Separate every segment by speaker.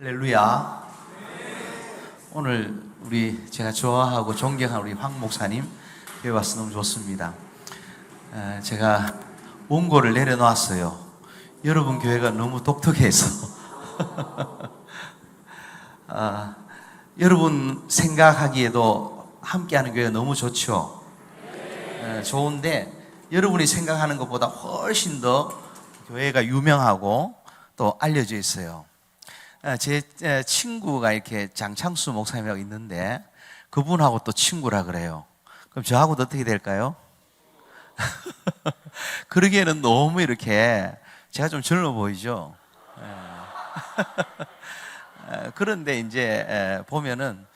Speaker 1: 할렐루야. 오늘 제가 좋아하고 존경하는 우리 황 목사님 교회 와서 너무 좋습니다. 제가 원고를 내려놨어요. 여러분 교회가 너무 독특해서 여러분 생각하기에도 함께하는 교회가 너무 좋죠. 좋은데 여러분이 생각하는 것보다 훨씬 더 교회가 유명하고 또 알려져 있어요. 제 친구가 이렇게 장창수 목사님이라고 있는데 그분하고 또 친구라 그래요. 그럼 저하고도 어떻게 될까요? 그러기에는 너무 이렇게 제가 좀 젊어 보이죠. 그런데 이제 보면은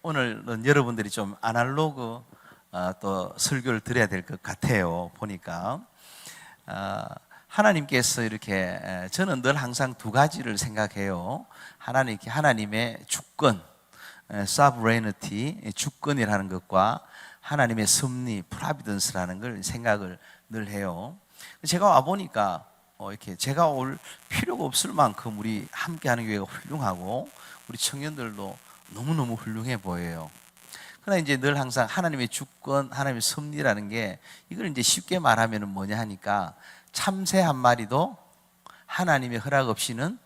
Speaker 1: 오늘은 여러분들이 좀 아날로그 또 설교를 드려야 될 것 같아요. 보니까 하나님께서 이렇게, 저는 늘 항상 두 가지를 생각해요. 하나님의 주권, sovereignty, 주권이라는 것과 하나님의 섭리, providence라는 걸 생각을 늘 해요. 제가 와보니까 이렇게 제가 올 필요가 없을 만큼 우리 함께하는 교회가 훌륭하고 우리 청년들도 너무너무 훌륭해 보여요. 그러나 이제 늘 항상 하나님의 주권, 하나님의 섭리라는 게 이걸 이제 쉽게 말하면 뭐냐 하니까 참새 한 마리도 하나님의 허락 없이는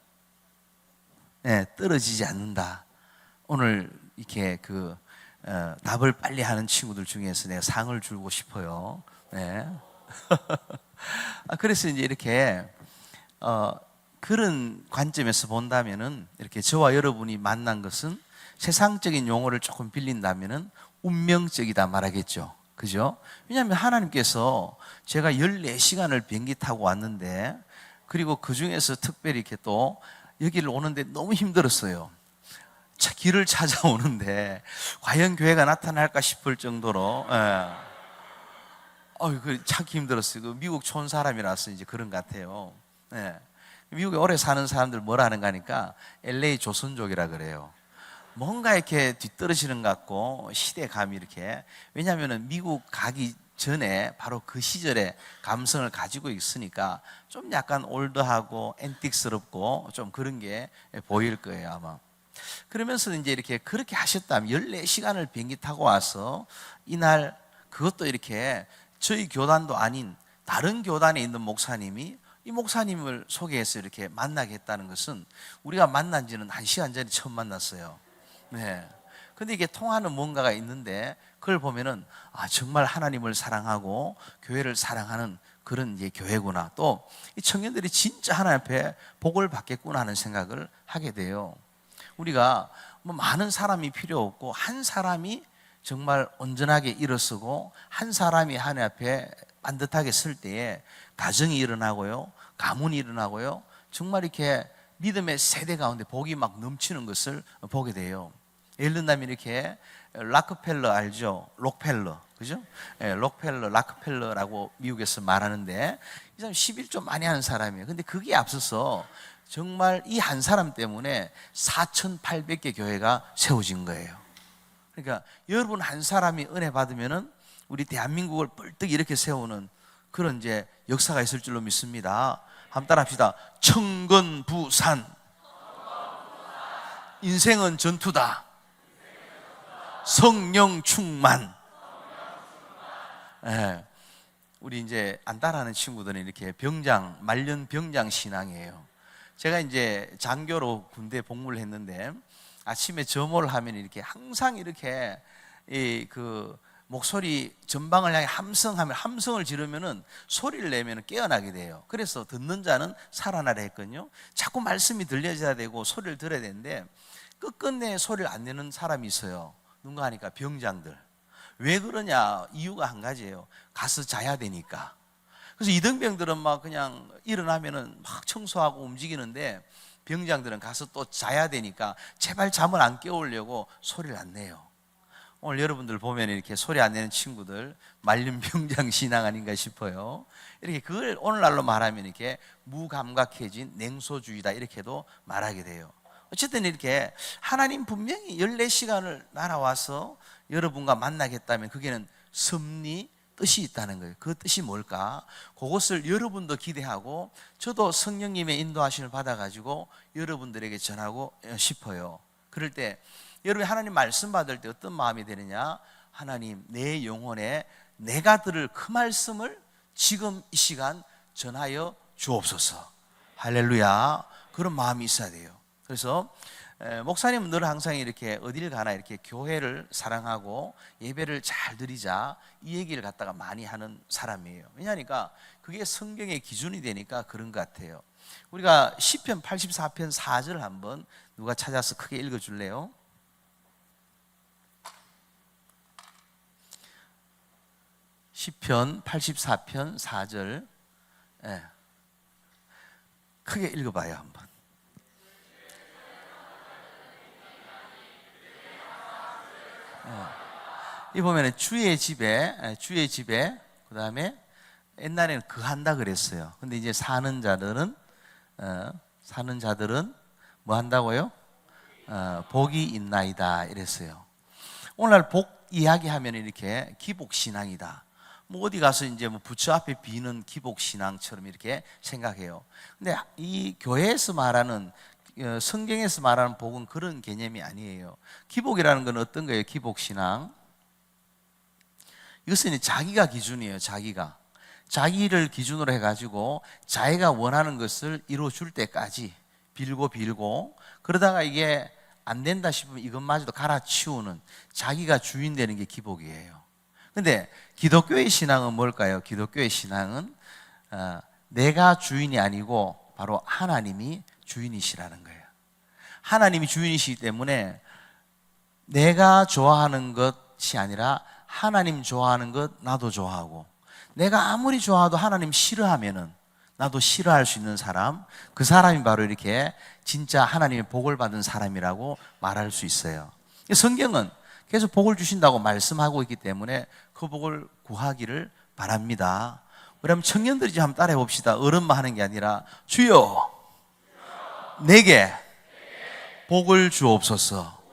Speaker 1: 떨어지지 않는다. 오늘 이렇게 답을 빨리 하는 친구들 중에서 내가 상을 주고 싶어요. 네. 그래서 이제 이렇게 그런 관점에서 본다면은 이렇게 저와 여러분이 만난 것은 세상적인 용어를 조금 빌린다면은 운명적이다 말하겠죠. 그죠? 왜냐하면 하나님께서 제가 14시간을 비행기 타고 왔는데, 그리고 그 중에서 특별히 이렇게 또 여기를 오는데 너무 힘들었어요. 길을 찾아오는데 과연 교회가 나타날까 싶을 정도로 찾기 힘들었어요. 미국 촌 사람이라서 이제 그런 것 같아요. 미국에 오래 사는 사람들 뭐라 하는가 하니까 LA 조선족이라 그래요. 뭔가 이렇게 뒤떨어지는 것 같고 시대감이 이렇게, 왜냐하면 미국 가기 전에 바로 그 시절의 감성을 가지고 있으니까 좀 약간 올드하고 앤틱스럽고 좀 그런 게 보일 거예요 아마. 그러면서 이제 이렇게 그렇게 하셨다면 14시간을 비행기 타고 와서 이날, 그것도 이렇게 저희 교단도 아닌 다른 교단에 있는 목사님이 이 목사님을 소개해서 이렇게 만나게 했다는 것은, 우리가 만난 지는 1시간 전에 처음 만났어요. 네. 근데 이게 통하는 뭔가가 있는데 그걸 보면은 정말 하나님을 사랑하고 교회를 사랑하는 그런 이제 교회구나. 또 이 청년들이 진짜 하나님 앞에 복을 받겠구나 하는 생각을 하게 돼요. 우리가 뭐 많은 사람이 필요 없고 한 사람이 정말 온전하게 일어서고 한 사람이 하나님 앞에 반듯하게 설 때에 가정이 일어나고요, 가문이 일어나고요, 정말 이렇게 믿음의 세대 가운데 복이 막 넘치는 것을 보게 돼요. 예를 들면 이렇게 락펠러 알죠? 록펠러, 그죠? 록펠러, 락펠러라고 미국에서 말하는데 이 사람 11 좀 많이 하는 사람이에요. 근데 그게 앞서서 정말 이 한 사람 때문에 4,800개 교회가 세워진 거예요. 그러니까 여러분 한 사람이 은혜 받으면은 우리 대한민국을 뻘떡 이렇게 세우는 그런 이제 역사가 있을 줄로 믿습니다. 한번 따라합시다. 청건부산. 인생은 전투다. 성령 충만. 우리 이제 안 따라하는 친구들은 이렇게 말년 병장 신앙이에요. 제가 이제 장교로 군대 복무를 했는데 아침에 점호를 하면 이렇게 항상 이렇게 목소리 전방을 향해 함성을 지르면은 소리를 내면 깨어나게 돼요. 그래서 듣는 자는 살아나라 했거든요. 자꾸 말씀이 들려져야 되고 소리를 들어야 되는데 끝끝내 소리를 안 내는 사람이 있어요. 누가 하니까 병장들. 왜 그러냐? 이유가 한 가지예요. 가서 자야 되니까. 그래서 이등병들은 막 그냥 일어나면은 막 청소하고 움직이는데 병장들은 가서 또 자야 되니까 제발 잠을 안 깨우려고 소리를 안 내요. 오늘 여러분들 보면 이렇게 소리 안 내는 친구들 말년 병장 신앙 아닌가 싶어요. 이렇게 그걸 오늘날로 말하면 이렇게 무감각해진 냉소주의다 이렇게도 말하게 돼요. 어쨌든 이렇게 하나님 분명히 14시간을 날아와서 여러분과 만나겠다면 그게는 섭리, 뜻이 있다는 거예요. 그 뜻이 뭘까? 그것을 여러분도 기대하고 저도 성령님의 인도하심을 받아가지고 여러분들에게 전하고 싶어요. 그럴 때 여러분이 하나님 말씀 받을 때 어떤 마음이 되느냐? 하나님, 내 영혼에 내가 들을 그 말씀을 지금 이 시간 전하여 주옵소서. 할렐루야. 그런 마음이 있어야 돼요. 그래서 목사님은 늘 항상 이렇게 어딜 가나 이렇게 교회를 사랑하고 예배를 잘 드리자 이 얘기를 갖다가 많이 하는 사람이에요. 왜냐하니까 그게 성경의 기준이 되니까 그런 것 같아요. 우리가 시편 84편 4절 한번 누가 찾아서 크게 읽어줄래요? 시편 84편 4절 크게 읽어봐요 한번. 이 보면은 주의 집에 그 다음에 옛날에는 거한다 그랬어요. 근데 이제 사는 자들은 뭐 한다고요? 복이 있나이다 이랬어요. 오늘날 복 이야기하면 이렇게 기복신앙이다. 뭐 어디 가서 이제 뭐 부처 앞에 비는 기복신앙처럼 이렇게 생각해요. 근데 이 교회에서 말하는 성경에서 말하는 복은 그런 개념이 아니에요. 기복이라는 건 어떤 거예요? 기복신앙. 이것은 자기가 기준이에요. 자기를 기준으로 해가지고 자기가 원하는 것을 이루어줄 때까지 빌고 그러다가 이게 안 된다 싶으면 이것마저도 갈아치우는 자기가 주인 되는 게 기복이에요. 근데 기독교의 신앙은 뭘까요? 기독교의 신앙은 내가 주인이 아니고 바로 하나님이 주인이시라는 거예요. 하나님이 주인이시기 때문에 내가 좋아하는 것이 아니라 하나님 좋아하는 것 나도 좋아하고, 내가 아무리 좋아도 하나님 싫어하면은 나도 싫어할 수 있는 사람, 그 사람이 바로 이렇게 진짜 하나님의 복을 받은 사람이라고 말할 수 있어요. 성경은 계속 복을 주신다고 말씀하고 있기 때문에 그 복을 구하기를 바랍니다. 그럼 청년들이 좀 한번 따라해 봅시다. 어른만 하는 게 아니라 주여 내게 복을 주옵소서.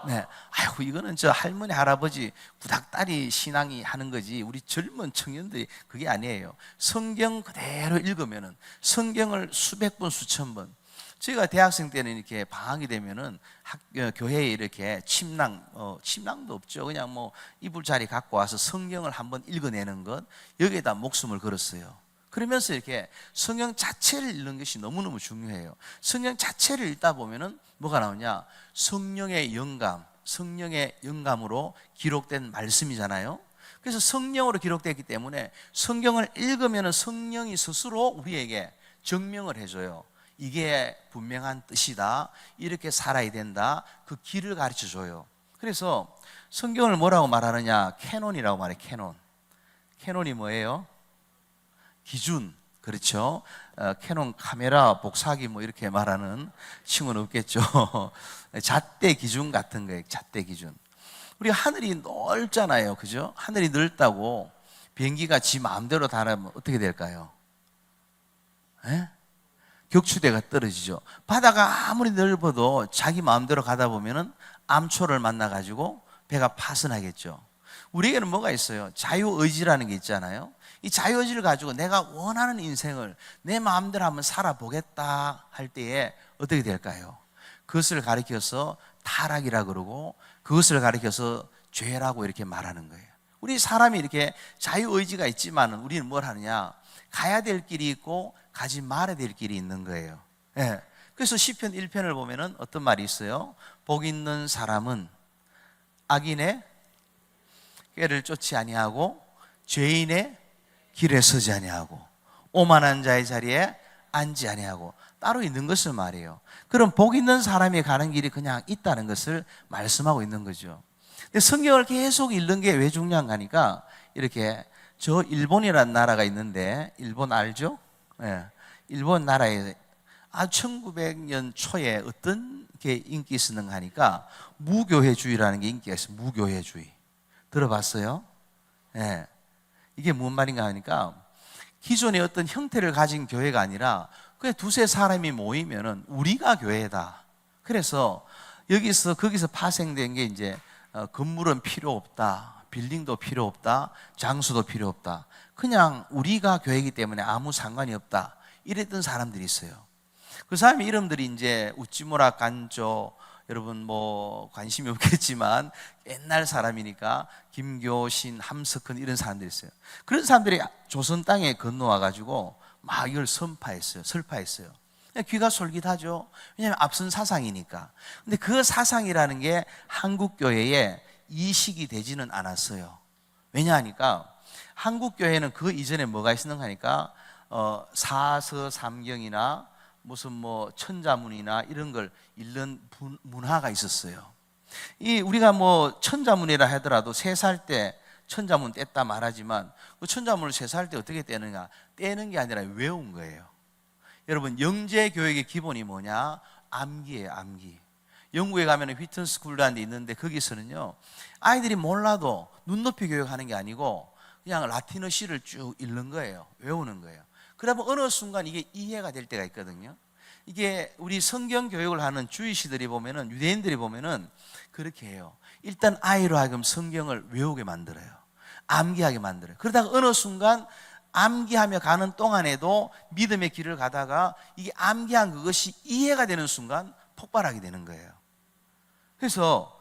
Speaker 1: 네, 아이고 이거는 저 할머니 할아버지 구닥다리 신앙이 하는 거지 우리 젊은 청년들이 그게 아니에요. 성경 그대로 읽으면은 성경을 수백 번 수천 번. 저희가 대학생 때는 이렇게 방학이 되면은 교회에 이렇게 침낭도 없죠. 그냥 뭐 이불자리 갖고 와서 성경을 한번 읽어내는 것, 여기에다 목숨을 걸었어요. 그러면서 이렇게 성경 자체를 읽는 것이 너무너무 중요해요. 성경 자체를 읽다 보면은 뭐가 나오냐? 성령의 영감으로 기록된 말씀이잖아요. 그래서 성령으로 기록되었기 때문에 성경을 읽으면 성령이 스스로 우리에게 증명을 해줘요. 이게 분명한 뜻이다. 이렇게 살아야 된다. 그 길을 가르쳐 줘요. 그래서 성경을 뭐라고 말하느냐? 캐논이라고 말해요. 캐논이 뭐예요? 기준. 그렇죠. 캐논 카메라 복사기 뭐 이렇게 말하는 친구는 없겠죠. 잣대 기준 같은 거예요. 잣대 기준. 우리 하늘이 넓잖아요. 그죠? 하늘이 넓다고 비행기가 지 마음대로 달아면 어떻게 될까요? 에? 격추대가 떨어지죠. 바다가 아무리 넓어도 자기 마음대로 가다 보면은 암초를 만나가지고 배가 파손하겠죠. 우리에게는 뭐가 있어요? 자유의지라는 게 있잖아요. 이 자유의지를 가지고 내가 원하는 인생을 내 마음대로 한번 살아보겠다 할 때에 어떻게 될까요? 그것을 가리켜서 타락이라 그러고 그것을 가리켜서 죄라고 이렇게 말하는 거예요. 우리 사람이 이렇게 자유의지가 있지만 우리는 뭘 하느냐? 가야 될 길이 있고 가지 말아야 될 길이 있는 거예요. 예. 그래서 시편 1편을 보면은 어떤 말이 있어요? 복 있는 사람은 악인의 꾀를 쫓지 아니하고 죄인의 길에 서지 아니하고 오만한 자의 자리에 앉지 아니하고 따로 있는 것을 말해요. 그럼 복 있는 사람이 가는 길이 그냥 있다는 것을 말씀하고 있는 거죠. 근데 성경을 계속 읽는 게 왜 중요한가 하니까 이렇게 저 일본이라는 나라가 있는데 일본 알죠? 예. 일본 나라에 1900년 초에 어떤 게 인기 있었는가 하니까 무교회주의라는 게 인기가 있어요. 무교회주의. 들어봤어요? 예. 이게 무슨 말인가 하니까 기존의 어떤 형태를 가진 교회가 아니라 그냥 두세 사람이 모이면은 우리가 교회다. 그래서 여기서 거기서 파생된 게 이제 건물은 필요 없다. 빌딩도 필요 없다, 장소도 필요 없다, 그냥 우리가 교회이기 때문에 아무 상관이 없다, 이랬던 사람들이 있어요. 그 사람의 이름들이 이제 우찌무라 간조, 여러분 뭐 관심이 없겠지만 옛날 사람이니까 김교신, 함석헌 이런 사람들이 있어요. 그런 사람들이 조선 땅에 건너와 가지고 막 이걸 설파했어요. 귀가 솔깃하죠. 왜냐하면 앞선 사상이니까. 근데 그 사상이라는 게 한국 교회에 이식이 되지는 않았어요. 왜냐하니까 한국 교회는 그 이전에 뭐가 있었는가 하니까 사서삼경이나 무슨 뭐 천자문이나 이런 걸 읽는 문화가 있었어요. 이 우리가 뭐 천자문이라 하더라도 3살 때 천자문 뗐다 말하지만 그 천자문을 3살 때 어떻게 떼느냐? 떼는 게 아니라 외운 거예요. 여러분 영재 교육의 기본이 뭐냐? 암기예요, 암기. 영국에 가면 휘튼스쿨이라는 데 있는데 거기서는요 아이들이 몰라도 눈높이 교육하는 게 아니고 그냥 라틴어 시를 쭉 읽는 거예요. 외우는 거예요. 그러면 어느 순간 이게 이해가 될 때가 있거든요. 이게 우리 성경 교육을 하는 주이시들이 보면은, 유대인들이 보면은 그렇게 해요. 일단 아이로 하여금 성경을 외우게 만들어요. 암기하게 만들어요. 그러다가 어느 순간 암기하며 가는 동안에도 믿음의 길을 가다가 이게 암기한 그것이 이해가 되는 순간 폭발하게 되는 거예요. 그래서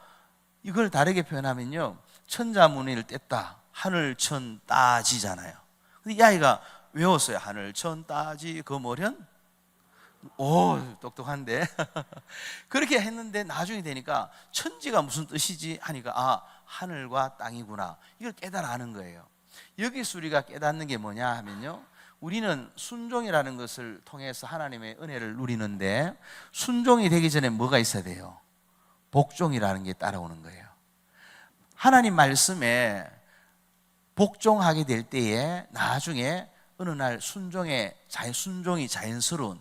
Speaker 1: 이걸 다르게 표현하면요, 천자문을 뗐다, 하늘천 따지잖아요. 근데 이 아이가 외웠어요. 하늘천 따지 거머련. 오, 똑똑한데. 그렇게 했는데 나중에 되니까 천지가 무슨 뜻이지 하니까 아, 하늘과 땅이구나, 이걸 깨달아는 거예요. 여기서 우리가 깨닫는 게 뭐냐 하면요, 우리는 순종이라는 것을 통해서 하나님의 은혜를 누리는데 순종이 되기 전에 뭐가 있어야 돼요? 복종이라는 게 따라오는 거예요. 하나님 말씀에 복종하게 될 때에 나중에 어느 날 순종이 자연스러운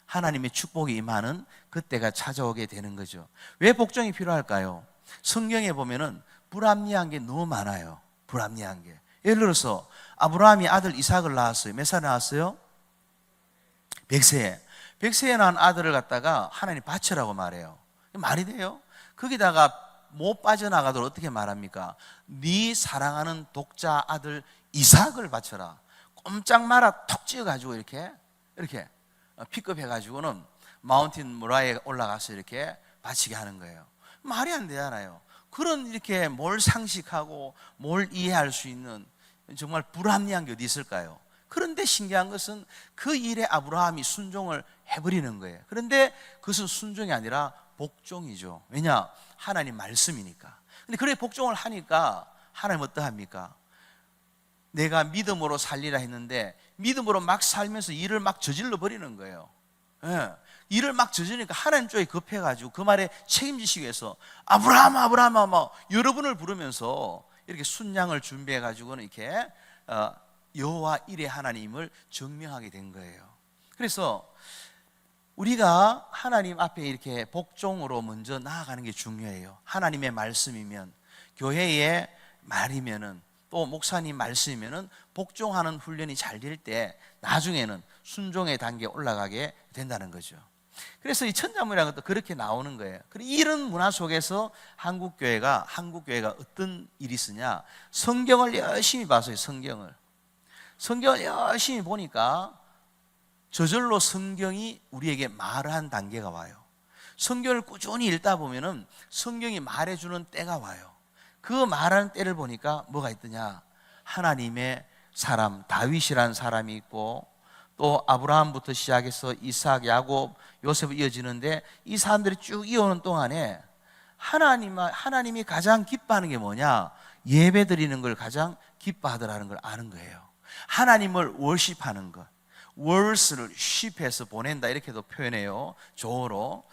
Speaker 1: 하나님의 축복이 임하는 그때가 찾아오게 되는 거죠. 왜 복종이 필요할까요? 성경에 보면은 불합리한 게 너무 많아요. 불합리한 게. 예를 들어서 아브라함이 아들 이삭을 낳았어요. 몇 살 낳았어요? 100세에. 100세에 낳은 아들을 갖다가 하나님 바쳐라고 말해요. 말이 돼요? 거기다가 못 빠져나가도록 어떻게 말합니까? 네 사랑하는 독자 아들 이삭을 바쳐라. 꼼짝 마라 톡 찍어가지고 이렇게 픽업해가지고는 마운틴 모라에 올라가서 이렇게 바치게 하는 거예요. 말이 안 되잖아요. 그런 이렇게 뭘 상식하고 뭘 이해할 수 있는 정말 불합리한 게 어디 있을까요? 그런데 신기한 것은 그 일에 아브라함이 순종을 해버리는 거예요. 그런데 그것은 순종이 아니라 복종이죠. 왜냐? 하나님 말씀이니까. 근데 그래 복종을 하니까 하나님 어떠합니까? 내가 믿음으로 살리라 했는데 믿음으로 막 살면서 일을 막 저질러 버리는 거예요. 예. 일을 막 저지르니까 하나님 쪽에 급해가지고 그 말에 책임지시기 위해서 아브라함 막 여러 분을 부르면서 이렇게 순양을 준비해가지고는 이렇게 여호와 일의 하나님을 증명하게 된 거예요. 그래서 우리가 하나님 앞에 이렇게 복종으로 먼저 나아가는 게 중요해요. 하나님의 말씀이면, 교회의 말이면은, 또 목사님 말씀이면은 복종하는 훈련이 잘 될 때 나중에는 순종의 단계에 올라가게 된다는 거죠. 그래서 이 천자문이라는 것도 그렇게 나오는 거예요. 그리고 이런 문화 속에서 한국 교회가 어떤 일이 있으냐? 성경을 열심히 봐서요. 성경을 열심히 보니까 저절로 성경이 우리에게 말한 단계가 와요. 성경을 꾸준히 읽다 보면은 성경이 말해주는 때가 와요. 그 말하는 때를 보니까 뭐가 있더냐? 하나님의 사람 다윗이라는 사람이 있고, 또 아브라함부터 시작해서 이삭, 야곱, 요셉 이어지는데 이 사람들이 쭉 이어오는 동안에 하나님이 가장 기뻐하는 게 뭐냐? 예배 드리는 걸 가장 기뻐하더라는 걸 아는 거예요. 하나님을 월십하는 것, 월스를 쉽해서 보낸다, 이렇게도 표현해요. 조어로.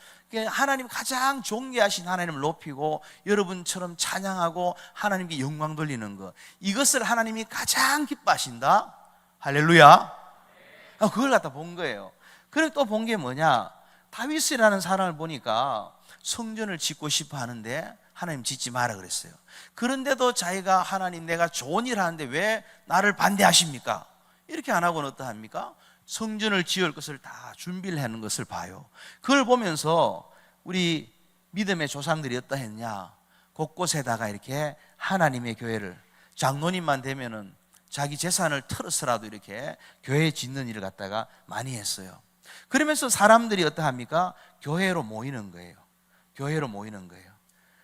Speaker 1: 하나님 가장 존귀하신 하나님을 높이고 여러분처럼 찬양하고 하나님께 영광 돌리는 것, 이것을 하나님이 가장 기뻐하신다. 할렐루야. 그걸 갖다 본 거예요. 그리고 또 본 게 뭐냐? 다윗이라는 사람을 보니까 성전을 짓고 싶어 하는데 하나님 짓지 마라 그랬어요. 그런데도 자기가 하나님 내가 좋은 일 하는데 왜 나를 반대하십니까? 이렇게 안 하고는 어떠합니까? 성전을 지을 것을 다 준비를 하는 것을 봐요. 그걸 보면서 우리 믿음의 조상들이 어떠했냐? 곳곳에다가 이렇게 하나님의 교회를, 장로님만 되면은 자기 재산을 털어서라도 이렇게 교회 짓는 일을 갖다가 많이 했어요. 그러면서 사람들이 어떠합니까? 교회로 모이는 거예요. 교회로 모이는 거예요.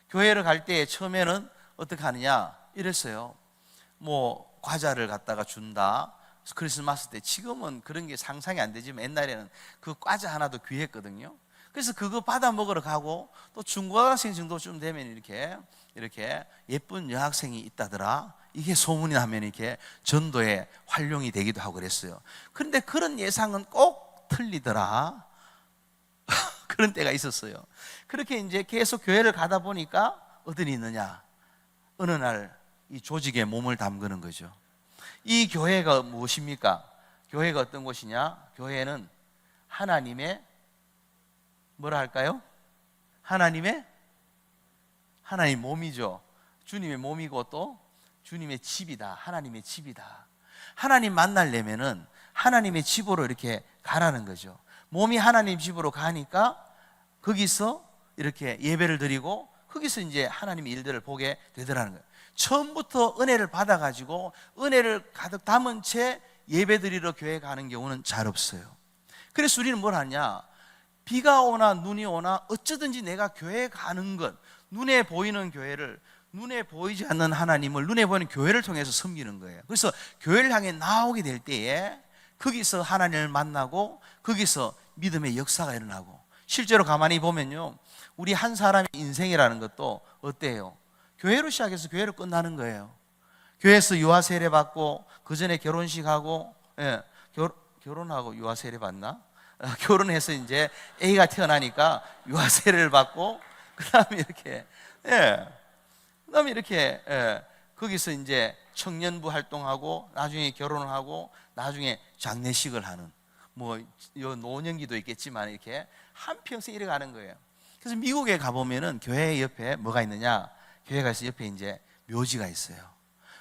Speaker 1: 교회를 갈 때 처음에는 어떻게 하느냐 이랬어요. 뭐 과자를 갖다가 준다, 크리스마스 때. 지금은 그런 게 상상이 안 되지만 옛날에는 그 과자 하나도 귀했거든요. 그래서 그거 받아 먹으러 가고, 또 중고등학생 정도쯤 되면 이렇게 예쁜 여학생이 있다더라, 이게 소문이 나면 이렇게 전도에 활용이 되기도 하고 그랬어요. 그런데 그런 예상은 꼭 틀리더라. 그런 때가 있었어요. 그렇게 이제 계속 교회를 가다 보니까 어디 있느냐, 어느 날 이 조직에 몸을 담그는 거죠. 이 교회가 무엇입니까? 교회가 어떤 곳이냐? 교회는 하나님의 뭐라 할까요? 하나님 몸이죠. 주님의 몸이고 또 주님의 집이다. 하나님의 집이다. 하나님 만나려면은 하나님의 집으로 이렇게 가라는 거죠. 몸이 하나님 집으로 가니까 거기서 이렇게 예배를 드리고 거기서 이제 하나님의 일들을 보게 되더라는 거예요. 처음부터 은혜를 받아가지고 은혜를 가득 담은 채 예배 드리러 교회 가는 경우는 잘 없어요. 그래서 우리는 뭘 하냐, 비가 오나 눈이 오나 어쩌든지 내가 교회에 가는 것, 눈에 보이는 교회를, 눈에 보이지 않는 하나님을 눈에 보이는 교회를 통해서 섬기는 거예요. 그래서 교회를 향해 나오게 될 때에 거기서 하나님을 만나고 거기서 믿음의 역사가 일어나고, 실제로 가만히 보면요, 우리 한 사람의 인생이라는 것도 어때요? 교회로 시작해서 교회로 끝나는 거예요. 교회에서 유아 세례 받고 그 전에 결혼식하고, 결혼하고 유아 세례 받나? 결혼해서 이제 애가 태어나니까 유아 세례를 받고, 그다음에 이렇게 거기서 이제 청년부 활동하고 나중에 결혼을 하고 나중에 장례식을 하는, 뭐 노년기도 있겠지만 이렇게 한평생 이래 가는 거예요. 그래서 미국에 가보면은 교회 옆에 뭐가 있느냐, 교회가 있어 옆에 이제 묘지가 있어요.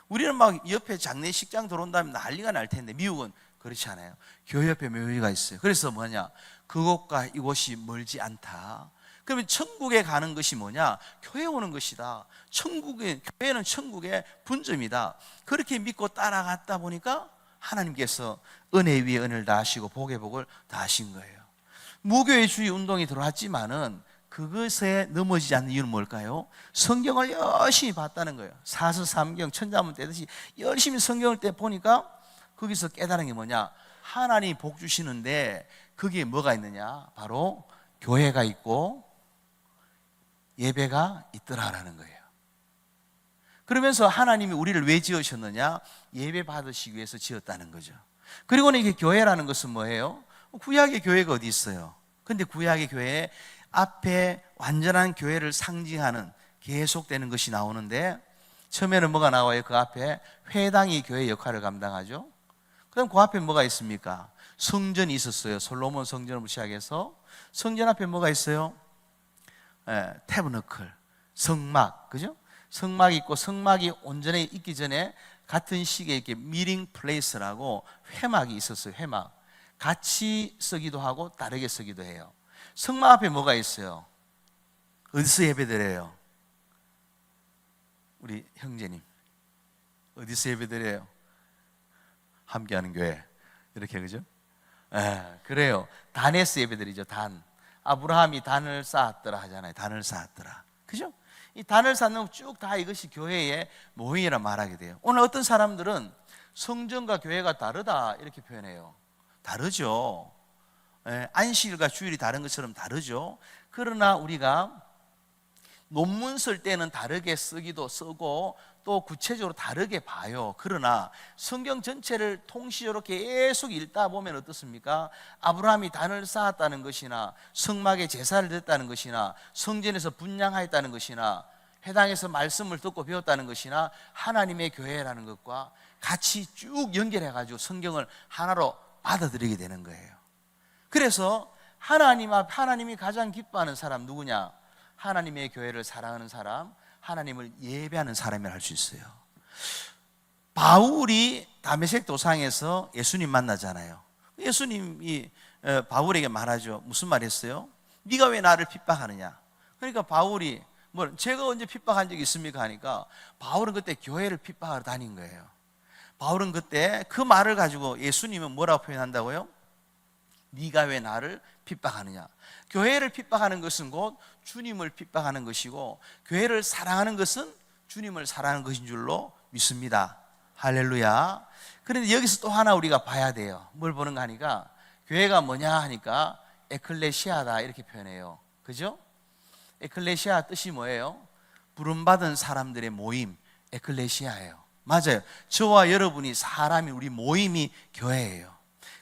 Speaker 1: 우리는 막 옆에 장례식장 들어온다면 난리가 날 텐데 미국은 그렇지 않아요. 교회 옆에 묘지가 있어요. 그래서 뭐냐, 그곳과 이곳이 멀지 않다. 그러면 천국에 가는 것이 뭐냐, 교회 오는 것이다. 교회는 천국의 분점이다. 그렇게 믿고 따라갔다 보니까 하나님께서 은혜 위에 은혜를 다하시고 복의 복을 다하신 거예요. 무교회주의 운동이 들어왔지만은 그것에 넘어지지 않는 이유는 뭘까요? 성경을 열심히 봤다는 거예요. 사서삼경 천자문 떼듯이 열심히 성경을 떼 보니까 거기서 깨달은 게 뭐냐, 하나님이 복 주시는데 거기에 뭐가 있느냐, 바로 교회가 있고 예배가 있더라라는 거예요. 그러면서 하나님이 우리를 왜 지으셨느냐, 예배 받으시기 위해서 지었다는 거죠. 그리고는 이게 교회라는 것은 뭐예요? 구약의 교회가 어디 있어요? 근데 구약의 교회에 앞에 완전한 교회를 상징하는 계속되는 것이 나오는데, 처음에는 뭐가 나와요? 그 앞에 회당이 교회 역할을 감당하죠. 그럼 그 앞에 뭐가 있습니까? 성전이 있었어요. 솔로몬 성전을 시작해서 성전 앞에 뭐가 있어요? 태브너클, 성막, 그죠? 성막이 있고, 성막이 온전히 있기 전에 같은 시기에 이렇게 미팅 플레이스라고 회막이 있었어요. 회막, 같이 쓰기도 하고 다르게 쓰기도 해요. 성막 앞에 뭐가 있어요? 어디서 예배드려요? 우리 형제님, 어디서 예배드려요? 함께하는 교회, 이렇게, 그죠? 그래요. 단에서 예배드리죠. 단. 아브라함이 단을 쌓았더라 하잖아요. 단을 쌓았더라, 그죠? 이 단을 쌓는 쭉 다 이것이 교회의 모형이라 말하게 돼요. 오늘 어떤 사람들은 성전과 교회가 다르다 이렇게 표현해요. 다르죠. 안식일과 주일이 다른 것처럼 다르죠. 그러나 우리가 논문 쓸 때는 다르게 쓰기도 쓰고 또 구체적으로 다르게 봐요. 그러나 성경 전체를 통시적으로 계속 읽다 보면 어떻습니까? 아브라함이 단을 쌓았다는 것이나 성막에 제사를 드렸다는 것이나 성전에서 분향하였다는 것이나 회당에서 말씀을 듣고 배웠다는 것이나 하나님의 교회라는 것과 같이 쭉 연결해가지고 성경을 하나로 받아들이게 되는 거예요. 그래서 하나님이 가장 기뻐하는 사람 누구냐? 하나님의 교회를 사랑하는 사람, 하나님을 예배하는 사람이라 할 수 있어요. 바울이 다메섹 도상에서 예수님 만나잖아요. 예수님이 바울에게 말하죠. 무슨 말 했어요? 네가 왜 나를 핍박하느냐? 그러니까 바울이 뭐 제가 언제 핍박한 적이 있습니까 하니까 바울은 그때 교회를 핍박하러 다닌 거예요. 바울은 그때 그 말을 가지고 예수님은 뭐라고 표현한다고요? 네가 왜 나를 핍박하느냐. 교회를 핍박하는 것은 곧 주님을 핍박하는 것이고, 교회를 사랑하는 것은 주님을 사랑하는 것인 줄로 믿습니다. 할렐루야. 그런데 여기서 또 하나 우리가 봐야 돼요. 뭘 보는가 하니까, 교회가 뭐냐 하니까 에클레시아다 이렇게 표현해요. 그죠? 에클레시아 뜻이 뭐예요? 부름받은 사람들의 모임, 에클레시아예요. 맞아요. 저와 여러분이 사람이, 우리 모임이 교회예요.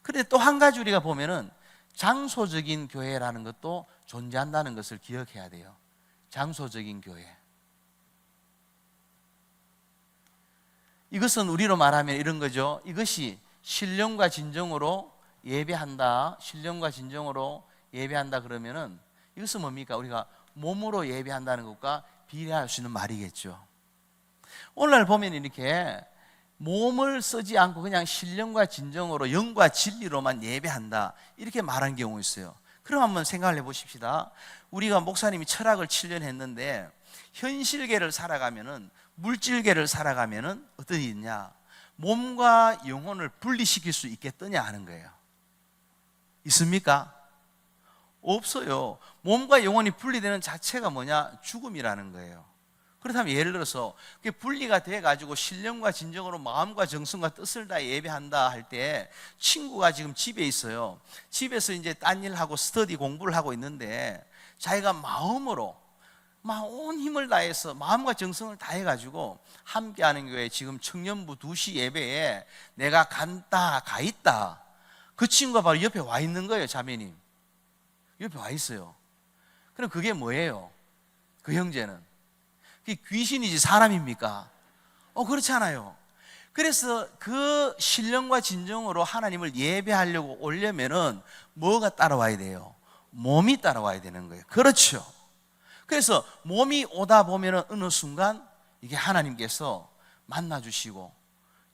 Speaker 1: 그런데 또 한 가지 우리가 보면은 장소적인 교회라는 것도 존재한다는 것을 기억해야 돼요. 장소적인 교회. 이것은 우리로 말하면 이런 거죠. 이것이 신령과 진정으로 예배한다, 신령과 진정으로 예배한다 그러면은 이것은 뭡니까? 우리가 몸으로 예배한다는 것과 비례할 수 있는 말이겠죠. 오늘날 보면 이렇게 몸을 쓰지 않고 그냥 신령과 진정으로 영과 진리로만 예배한다 이렇게 말한 경우 있어요. 그럼 한번 생각을 해보십시다. 우리가 목사님이 철학을 7년 했는데 현실계를 살아가면은, 물질계를 살아가면은 어떤 일이 있냐? 몸과 영혼을 분리시킬 수 있겠더냐 하는 거예요. 있습니까? 없어요. 몸과 영혼이 분리되는 자체가 뭐냐? 죽음이라는 거예요. 그렇다면 예를 들어서 그게 분리가 돼가지고 신령과 진정으로 마음과 정성과 뜻을 다 예배한다 할 때, 친구가 지금 집에 있어요. 집에서 이제 딴 일하고 스터디 공부를 하고 있는데 자기가 마음으로 막 온 힘을 다해서 마음과 정성을 다해가지고 함께하는 교회 지금 청년부 2시 예배에 내가 간다, 가 있다. 그 친구가 바로 옆에 와 있는 거예요. 자매님 옆에 와 있어요. 그럼 그게 뭐예요? 그 형제는 그게 귀신이지 사람입니까? 그렇지 않아요. 그래서 그 신령과 진정으로 하나님을 예배하려고 오려면은 뭐가 따라와야 돼요? 몸이 따라와야 되는 거예요. 그렇죠. 그래서 몸이 오다 보면은 어느 순간 이게 하나님께서 만나주시고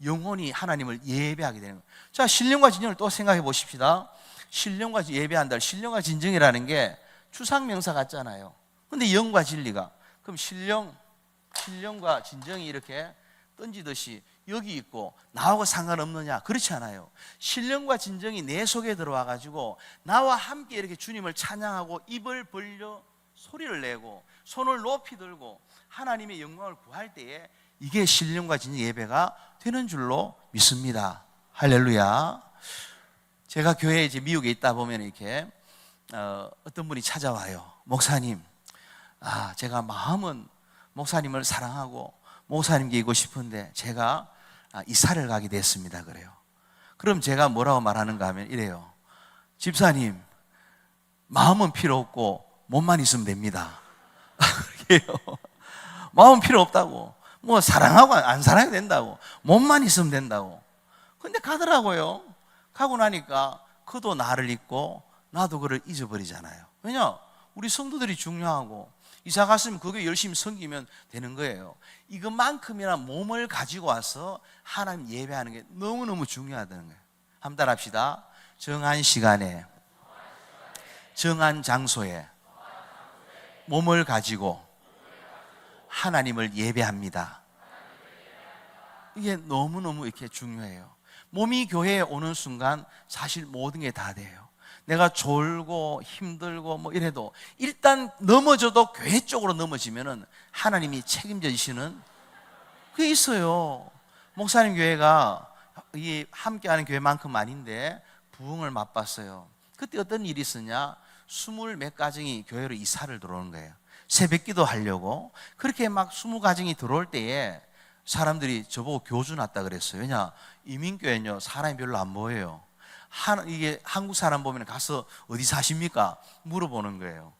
Speaker 1: 영혼이 하나님을 예배하게 되는 거예요. 자, 신령과 진정을 또 생각해 보십시다. 신령과 예배한다. 신령과 진정이라는 게 추상명사 같잖아요. 근데 영과 진리가, 그럼 신령과 진정이 이렇게 던지듯이 여기 있고 나하고 상관없느냐? 그렇지 않아요. 신령과 진정이 내 속에 들어와 가지고 나와 함께 이렇게 주님을 찬양하고 입을 벌려 소리를 내고 손을 높이 들고 하나님의 영광을 구할 때에 이게 신령과 진정 예배가 되는 줄로 믿습니다. 할렐루야. 제가 교회에 이제 미국에 있다 보면 이렇게 어떤 분이 찾아와요. 목사님, 제가 마음은 목사님을 사랑하고 목사님께 있고 싶은데 제가 이사를 가게 됐습니다. 그래요. 그럼 제가 뭐라고 말하는가 하면 이래요. 집사님, 마음은 필요 없고 몸만 있으면 됩니다. 그래요. 마음은 필요 없다고. 뭐 사랑하고 안 사랑해도 된다고. 몸만 있으면 된다고. 근데 가더라고요. 가고 나니까 그도 나를 잊고 나도 그를 잊어버리잖아요. 왜냐? 우리 성도들이 중요하고 이사 갔으면 그게 열심히 섬기면 되는 거예요. 이것만큼이나 몸을 가지고 와서 하나님 예배하는 게 너무너무 중요하다는 거예요. 한번 따라합시다. 정한 시간에, 정한 장소에 몸을 가지고 하나님을 예배합니다. 이게 너무너무 이렇게 중요해요. 몸이 교회에 오는 순간 사실 모든 게 다 돼요. 내가 졸고 힘들고 뭐 이래도 일단 넘어져도 교회 쪽으로 넘어지면은 하나님이 책임져 주시는 그게 있어요. 목사님 교회가 이 함께하는 교회만큼 아닌데 부흥을 맛봤어요. 그때 어떤 일이 있었냐? 20몇 가정이 교회로 이사를 들어오는 거예요. 새벽기도 하려고. 그렇게 막 20가정이 들어올 때에 사람들이 저보고 교주 났다 그랬어요. 왜냐? 이민교회는요 사람이 별로 안 보여요. 이게 한국 사람 보면 가서 어디 사십니까? 물어보는 거예요.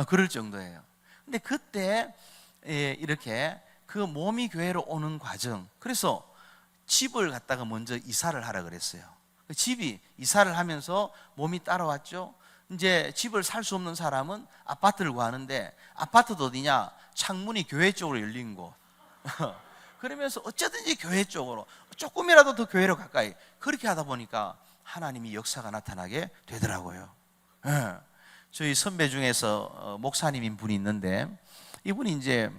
Speaker 1: 그럴 정도예요. 근데 그때 이렇게 그 몸이 교회로 오는 과정, 그래서 집을 갖다가 먼저 이사를 하라 그랬어요. 집이 이사를 하면서 몸이 따라왔죠. 이제 집을 살 수 없는 사람은 아파트를 구하는데, 아파트도 어디냐? 창문이 교회 쪽으로 열린 곳. 그러면서 어쩌든지 교회 쪽으로, 조금이라도 더 교회로 가까이, 그렇게 하다 보니까 하나님이 역사가 나타나게 되더라고요. 저희 선배 중에서 목사님인 분이 있는데, 이분이 이제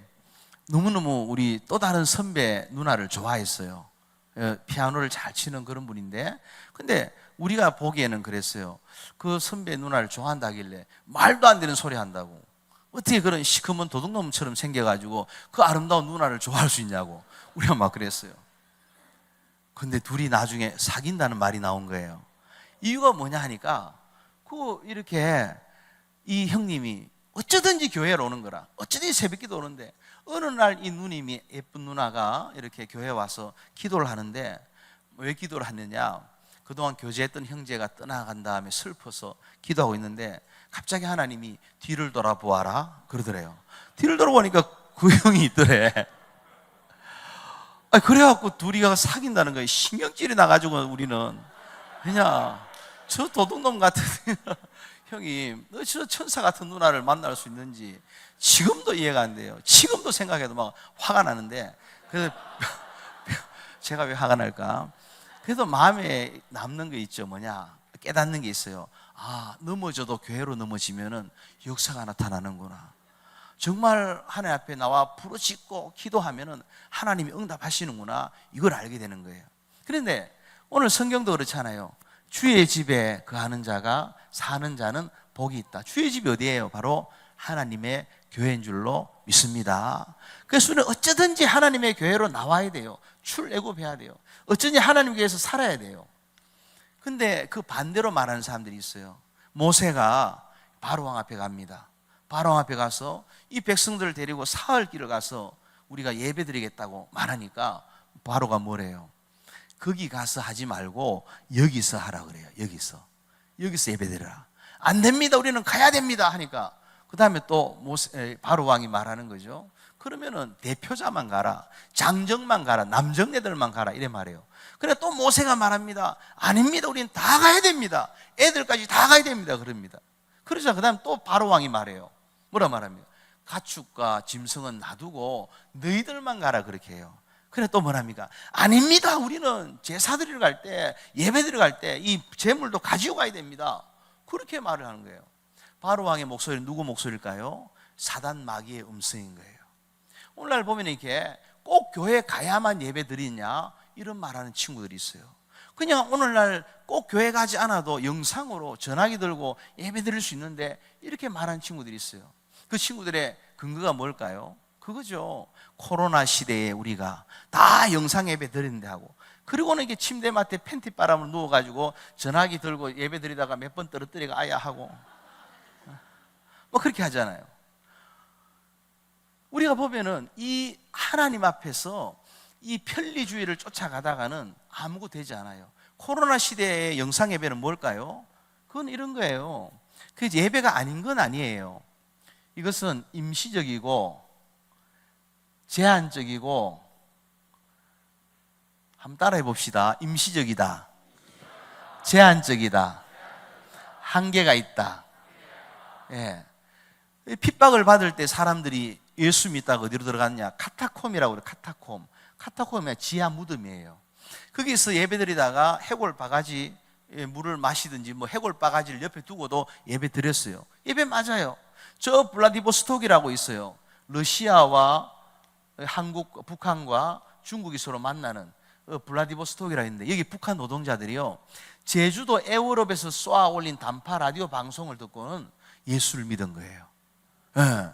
Speaker 1: 너무너무 우리 또 다른 선배 누나를 좋아했어요. 피아노를 잘 치는 그런 분인데, 근데 우리가 보기에는 그랬어요. 그 선배 누나를 좋아한다길래 말도 안 되는 소리 한다고. 어떻게 그런 시커먼 도둑놈처럼 생겨가지고 그 아름다운 누나를 좋아할 수 있냐고 우리가 막 그랬어요. 근데 둘이 나중에 사귄다는 말이 나온 거예요. 이유가 뭐냐 하니까 이렇게 이 형님이 어쩌든지 교회로 오는 거라. 어쩌든지 새벽기도 오는데 어느 날 이 누님이, 예쁜 누나가 이렇게 교회에 와서 기도를 하는데, 왜 기도를 하느냐, 그동안 교제했던 형제가 떠나간 다음에 슬퍼서 기도하고 있는데 갑자기 하나님이 뒤를 돌아보아라 그러더래요. 뒤를 돌아보니까 그 형이 있더래. 그래갖고 둘이가 사귄다는 거예요. 신경질이 나가지고 우리는 그냥 저 도둑놈 같은 형이 저 천사 같은 누나를 만날 수 있는지 지금도 이해가 안 돼요. 지금도 생각해도 막 화가 나는데, 그래서 제가 왜 화가 날까? 그래도 마음에 남는 게 있죠. 뭐냐, 깨닫는 게 있어요. 넘어져도 교회로 넘어지면은 역사가 나타나는구나. 정말 하나님 앞에 나와 부르짖고 기도하면은 하나님이 응답하시는구나, 이걸 알게 되는 거예요. 그런데 오늘 성경도 그렇잖아요. 주의 집에 거하는 자가, 사는 자는 복이 있다. 주의 집이 어디예요? 바로 하나님의 교회인 줄로 믿습니다. 그래서 우리는 어쩌든지 하나님의 교회로 나와야 돼요. 출애굽해야 돼요. 어쩐지 하나님 교회에서 살아야 돼요. 근데 그 반대로 말하는 사람들이 있어요. 모세가 바로왕 앞에 갑니다. 바로왕 앞에 가서 이 백성들을 데리고 사흘 길을 가서 우리가 예배 드리겠다고 말하니까 바로가 뭐래요? 거기 가서 하지 말고 여기서 하라 그래요. 여기서 예배 드려라. 안 됩니다, 우리는 가야 됩니다 하니까 그 다음에 또 바로왕이 말하는 거죠. 그러면은 대표자만 가라, 장정만 가라, 남정네들만 가라, 이래 말해요. 그래 또 모세가 말합니다. 아닙니다, 우리는 다 가야 됩니다. 애들까지 다 가야 됩니다 그럽니다. 그러자 그 다음 또 바로왕이 말해요. 뭐라 말합니까? 가축과 짐승은 놔두고 너희들만 가라, 그렇게 해요. 그래 또 뭐랍니까? 아닙니다, 우리는 제사 드리러 갈 때, 예배 드리러 갈 때 이 제물도 가지고 가야 됩니다. 그렇게 말을 하는 거예요. 바로왕의 목소리는 누구 목소리일까요? 사단 마귀의 음성인 거예요. 오늘날 보면 이렇게 꼭 교회 가야만 예배 드리냐, 이런 말하는 친구들이 있어요. 그냥 오늘날 꼭 교회 가지 않아도 영상으로 전화기 들고 예배 드릴 수 있는데, 이렇게 말하는 친구들이 있어요. 그 친구들의 근거가 뭘까요? 그거죠. 코로나 시대에 우리가 다 영상 예배 드리는데 하고, 그리고는 이게 침대맡에 팬티바람을 누워가지고 전화기 들고 예배 드리다가 몇 번 떨어뜨리고 아야 하고 뭐 그렇게 하잖아요. 우리가 보면은 이 하나님 앞에서 이 편리주의를 쫓아가다가는 아무것도 되지 않아요. 코로나 시대의 영상 예배는 뭘까요? 그건 이런 거예요. 그 예배가 아닌 건 아니에요. 이것은 임시적이고 제한적이고, 한번 따라해 봅시다. 임시적이다, 제한적이다, 한계가 있다. 예. 핍박을 받을 때 사람들이 예수 믿다가 어디로 들어갔냐? 카타콤이라고 그래요. 카타콤. 카타콤이 지하 무덤이에요. 거기서 예배드리다가 해골 바가지 물을 마시든지 뭐 해골 바가지를 옆에 두고도 예배 드렸어요. 예배 맞아요. 저 블라디보스톡이라고 있어요. 러시아와 한국, 북한과 중국이 서로 만나는 블라디보스톡이라 있는데, 여기 북한 노동자들이요, 제주도 에어롭에서 쏘아 올린 단파 라디오 방송을 듣고는 예수를 믿은 거예요. 네.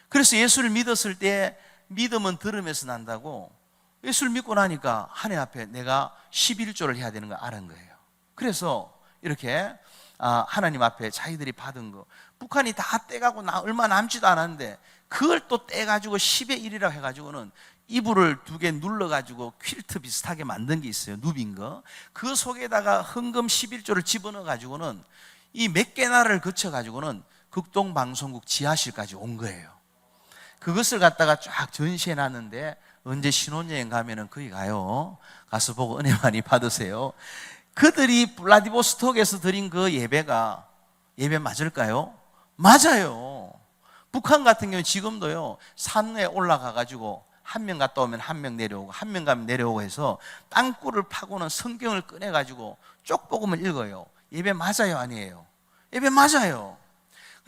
Speaker 1: 그래서 예수를 믿었을 때 믿음은 들음에서 난다고, 예수를 믿고 나니까 하나님 앞에 내가 11조를 해야 되는 걸 알은 거예요. 그래서 이렇게 하나님 앞에 자기들이 받은 거, 북한이 다 떼가고 얼마 남지도 않았는데 그걸 또 떼가지고 10의 1이라고 해가지고는 이불을 2개 눌러가지고 퀼트 비슷하게 만든 게 있어요. 누빈 거. 그 속에다가 헌금 11조를 집어넣어가지고는 이 몇 개 나라를 거쳐가지고는 극동방송국 지하실까지 온 거예요. 그것을 갖다가 쫙 전시해놨는데, 언제 신혼여행 가면은 거기 가요. 가서 보고 은혜 많이 받으세요. 그들이 블라디보스톡에서 드린 그 예배가 예배 맞을까요? 맞아요. 북한 같은 경우는 지금도요, 산에 올라가가지고 한 명 갔다 오면 한 명 내려오고, 한 명 가면 내려오고 해서 땅굴을 파고는 성경을 꺼내가지고 쪽복음을 읽어요. 예배 맞아요, 아니에요? 예배 맞아요.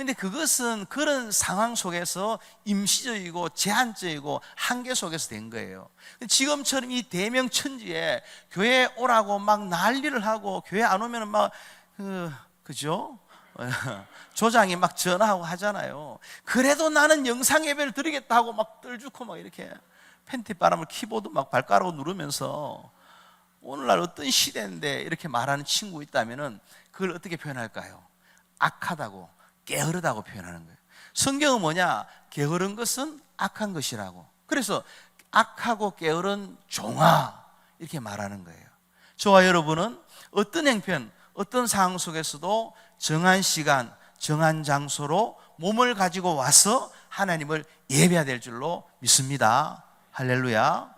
Speaker 1: 근데 그것은 그런 상황 속에서 임시적이고 제한적이고 한계 속에서 된 거예요. 지금처럼 이 대명천지에 교회에 오라고 막 난리를 하고 교회 안 오면 막 그죠? 조장이 막 전화하고 하잖아요. 그래도 나는 영상 예배를 드리겠다 하고 막 떨죽고 막 이렇게 팬티 바람을 키보드 막 발가락으로 누르면서 오늘날 어떤 시대인데 이렇게 말하는 친구 있다면은 그걸 어떻게 표현할까요? 악하다고, 게으르다고 표현하는 거예요. 성경은 뭐냐? 게으른 것은 악한 것이라고. 그래서 악하고 게으른 종아 이렇게 말하는 거예요. 저와 여러분은 어떤 행편, 어떤 상황 속에서도 정한 시간, 정한 장소로 몸을 가지고 와서 하나님을 예배해야 될 줄로 믿습니다. 할렐루야.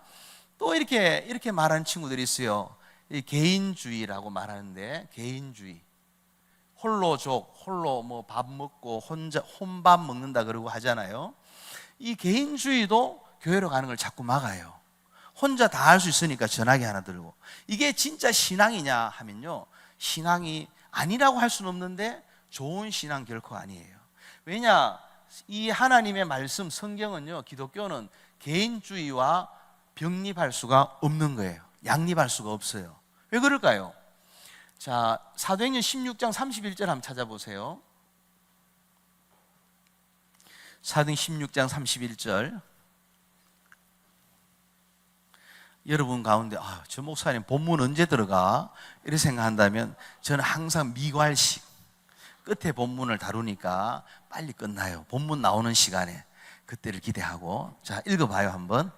Speaker 1: 또 이렇게 말하는 친구들이 있어요. 이 개인주의라고 말하는데, 개인주의. 홀로족, 홀로 뭐 밥 먹고 혼자 혼밥 먹는다 그러고 하잖아요. 이 개인주의도 교회로 가는 걸 자꾸 막아요. 혼자 다 할 수 있으니까 전화기 하나 들고. 이게 진짜 신앙이냐 하면요, 신앙이 아니라고 할 수는 없는데 좋은 신앙 결코 아니에요. 왜냐, 이 하나님의 말씀 성경은요, 기독교는 개인주의와 병립할 수가 없는 거예요. 양립할 수가 없어요. 왜 그럴까요? 자, 사도행전 16장 31절 한번 찾아보세요. 사도행전 16장 31절. 여러분 가운데 저 목사님 본문 언제 들어가? 이렇게 생각한다면 저는 항상 미괄식 끝에 본문을 다루니까 빨리 끝나요. 본문 나오는 시간에 그때를 기대하고. 자, 읽어봐요 한번.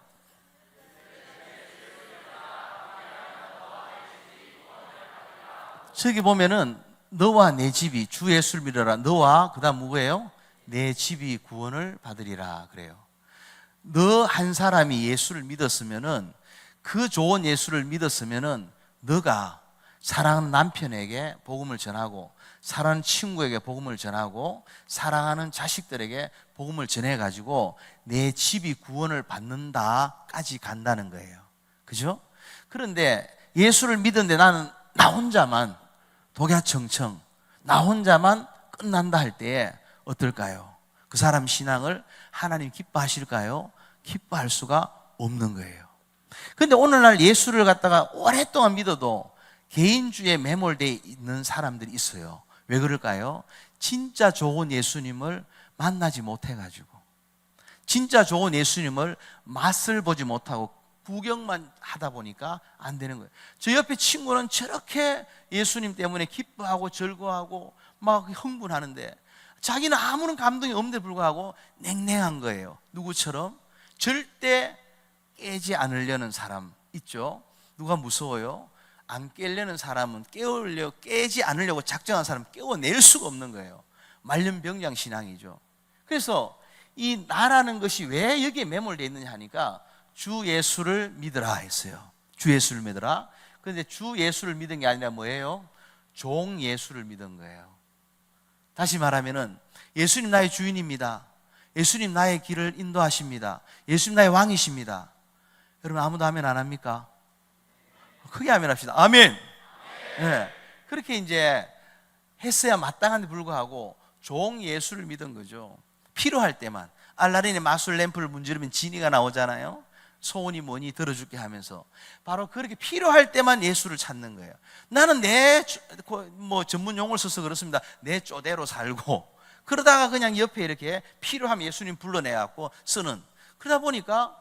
Speaker 1: 저기 보면은 너와 내 집이 주 예수를 믿어라. 너와 그 다음 누구예요? 내 집이 구원을 받으리라 그래요. 너 한 사람이 예수를 믿었으면은, 그 좋은 예수를 믿었으면은 너가 사랑하는 남편에게 복음을 전하고, 사랑하는 친구에게 복음을 전하고, 사랑하는 자식들에게 복음을 전해가지고 내 집이 구원을 받는다까지 간다는 거예요. 그죠? 그런데 예수를 믿었는데 나는 나 혼자만 독야청청, 나 혼자만 끝난다 할 때에 어떨까요? 그 사람 신앙을 하나님 기뻐하실까요? 기뻐할 수가 없는 거예요. 그런데 오늘날 예수를 갖다가 오랫동안 믿어도 개인주의에 매몰되어 있는 사람들이 있어요. 왜 그럴까요? 진짜 좋은 예수님을 만나지 못해가지고, 진짜 좋은 예수님을 맛을 보지 못하고 구경만 하다 보니까 안 되는 거예요. 저 옆에 친구는 저렇게 예수님 때문에 기뻐하고 즐거워하고 막 흥분하는데 자기는 아무런 감동이 없는데 불구하고 냉랭한 거예요. 누구처럼? 절대 깨지 않으려는 사람 있죠. 누가 무서워요? 안 깨려는 사람은 깨지 않으려고 작정한 사람은 깨워낼 수가 없는 거예요. 말년병장 신앙이죠. 그래서 이 나라는 것이 왜 여기에 매몰되어 있느냐 하니까 주 예수를 믿으라 했어요. 주 예수를 믿으라. 그런데 주 예수를 믿은 게 아니라 뭐예요? 종 예수를 믿은 거예요. 다시 말하면은 예수님 나의 주인입니다. 예수님 나의 길을 인도하십니다. 예수님 나의 왕이십니다. 여러분 아무도 아멘 안 합니까? 크게 아멘 합시다. 아멘. 네. 그렇게 이제 했어야 마땅한데 불구하고 종 예수를 믿은 거죠. 필요할 때만. 알라딘의 마술 램프를 문지르면 지니가 나오잖아요. 소원이 뭐니 들어줄게 하면서 바로 그렇게 필요할 때만 예수를 찾는 거예요. 나는 내 전문 용어를 써서 그렇습니다. 내 쪼대로 살고 그러다가 그냥 옆에 이렇게 필요하면 예수님 불러내갖고 쓰는, 그러다 보니까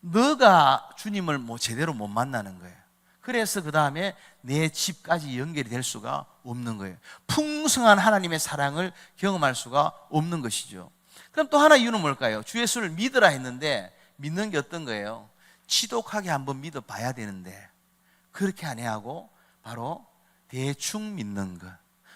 Speaker 1: 너가 주님을 제대로 못 만나는 거예요. 그래서 그 다음에 내 집까지 연결이 될 수가 없는 거예요. 풍성한 하나님의 사랑을 경험할 수가 없는 것이죠. 그럼 또 하나 이유는 뭘까요? 주 예수를 믿으라 했는데 믿는 게 어떤 거예요? 지독하게 한번 믿어봐야 되는데 그렇게 안 해하고 바로 대충 믿는 것,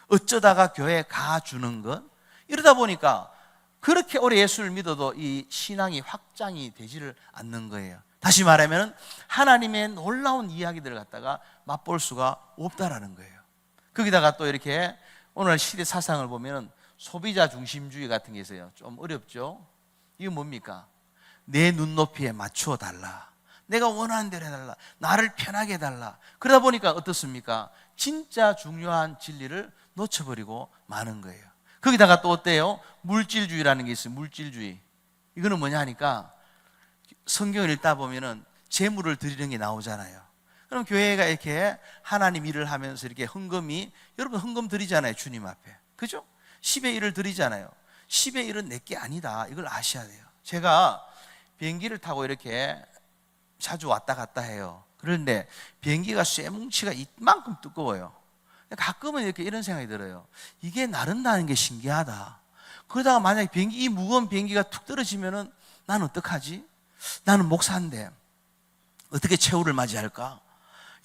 Speaker 1: 어쩌다가 교회에 가주는 것, 이러다 보니까 그렇게 오래 예수를 믿어도 이 신앙이 확장이 되지를 않는 거예요. 다시 말하면 하나님의 놀라운 이야기들을 갖다가 맛볼 수가 없다라는 거예요. 거기다가 또 이렇게 오늘 시대 사상을 보면 소비자 중심주의 같은 게 있어요. 좀 어렵죠? 이게 뭡니까? 내 눈높이에 맞추어 달라, 내가 원하는 대로 해달라, 나를 편하게 해달라. 그러다 보니까 어떻습니까? 진짜 중요한 진리를 놓쳐버리고 마는 거예요. 거기다가 또 어때요? 물질주의라는 게 있어요. 물질주의. 이거는 뭐냐 하니까 성경을 읽다 보면은 재물을 드리는 게 나오잖아요. 그럼 교회가 이렇게 하나님 일을 하면서 이렇게 헌금이, 여러분 헌금 드리잖아요. 주님 앞에. 그죠? 10의 1을 드리잖아요. 10의 1은 내게 아니다. 이걸 아셔야 돼요. 제가 비행기를 타고 이렇게 자주 왔다 갔다 해요. 그런데 비행기가 쇠뭉치가 이만큼 두꺼워요. 가끔은 이렇게 이런 생각이 들어요. 이게 나른다는 게 신기하다. 그러다가 만약에 비행기, 이 무거운 비행기가 툭 떨어지면은 나는 어떡하지? 나는 목사인데 어떻게 최후를 맞이할까?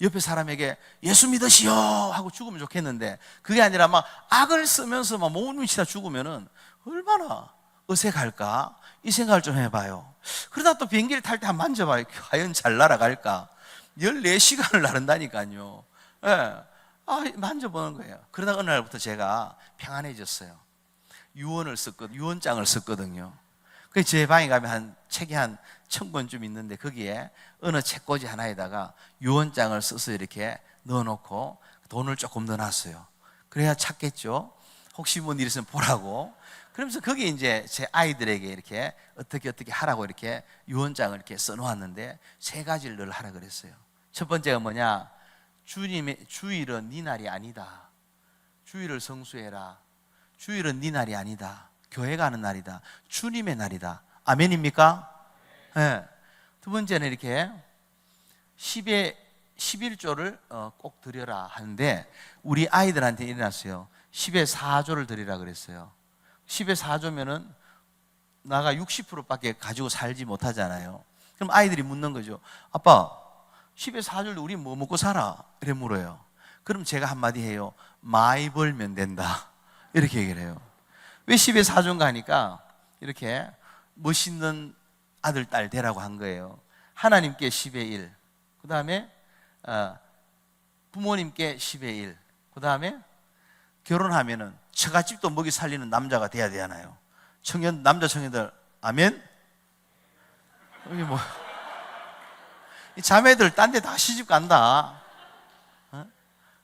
Speaker 1: 옆에 사람에게 예수 믿으시오 하고 죽으면 좋겠는데, 그게 아니라 막 악을 쓰면서 막 몸을 치다 죽으면은 얼마나 어색할까? 이 생각을 좀 해봐요. 그러다 또 비행기를 탈 때 한번 만져봐요. 과연 잘 날아갈까? 14시간을 나른다니까요. 예. 만져보는 거예요. 그러다가 어느 날부터 제가 평안해졌어요. 유언장을 썼거든요. 그래서 제 방에 가면 책이 한 1000권쯤 있는데, 거기에 어느 책꽂이 하나에다가 유언장을 써서 이렇게 넣어놓고 돈을 조금 넣어놨어요. 그래야 찾겠죠. 혹시 뭔 일 있으면 보라고. 그러면서 거기에 이제 제 아이들에게 이렇게 어떻게 하라고 이렇게 유언장을 이렇게 써놓았는데, 3가지를 늘 하라 그랬어요. 첫 번째가 뭐냐? 주님의 주일은 네 날이 아니다. 주일을 성수해라. 주일은 네 날이 아니다. 교회 가는 날이다. 주님의 날이다. 아멘입니까? 네. 두 번째는 이렇게 11조를 꼭 드려라 하는데, 우리 아이들한테 일어났어요. 10의 4조를 드리라 그랬어요. 10의 4조면은 나가 60%밖에 가지고 살지 못하잖아요. 그럼 아이들이 묻는 거죠. 아빠, 10의 4조를 우리 뭐 먹고 살아? 이래 물어요. 그럼 제가 한마디 해요. 많이 벌면 된다. 이렇게 얘기를 해요. 왜 10의 4조인가 하니까 이렇게 멋있는 아들, 딸 되라고 한 거예요. 하나님께 10의 1, 그 다음에 부모님께 10의 1, 그 다음에 결혼하면은 처갓집도 먹이 살리는 남자가 돼야 되잖아요. 남자 청년들, 아멘? 여기 뭐, 이 자매들 딴 데 다 시집 간다.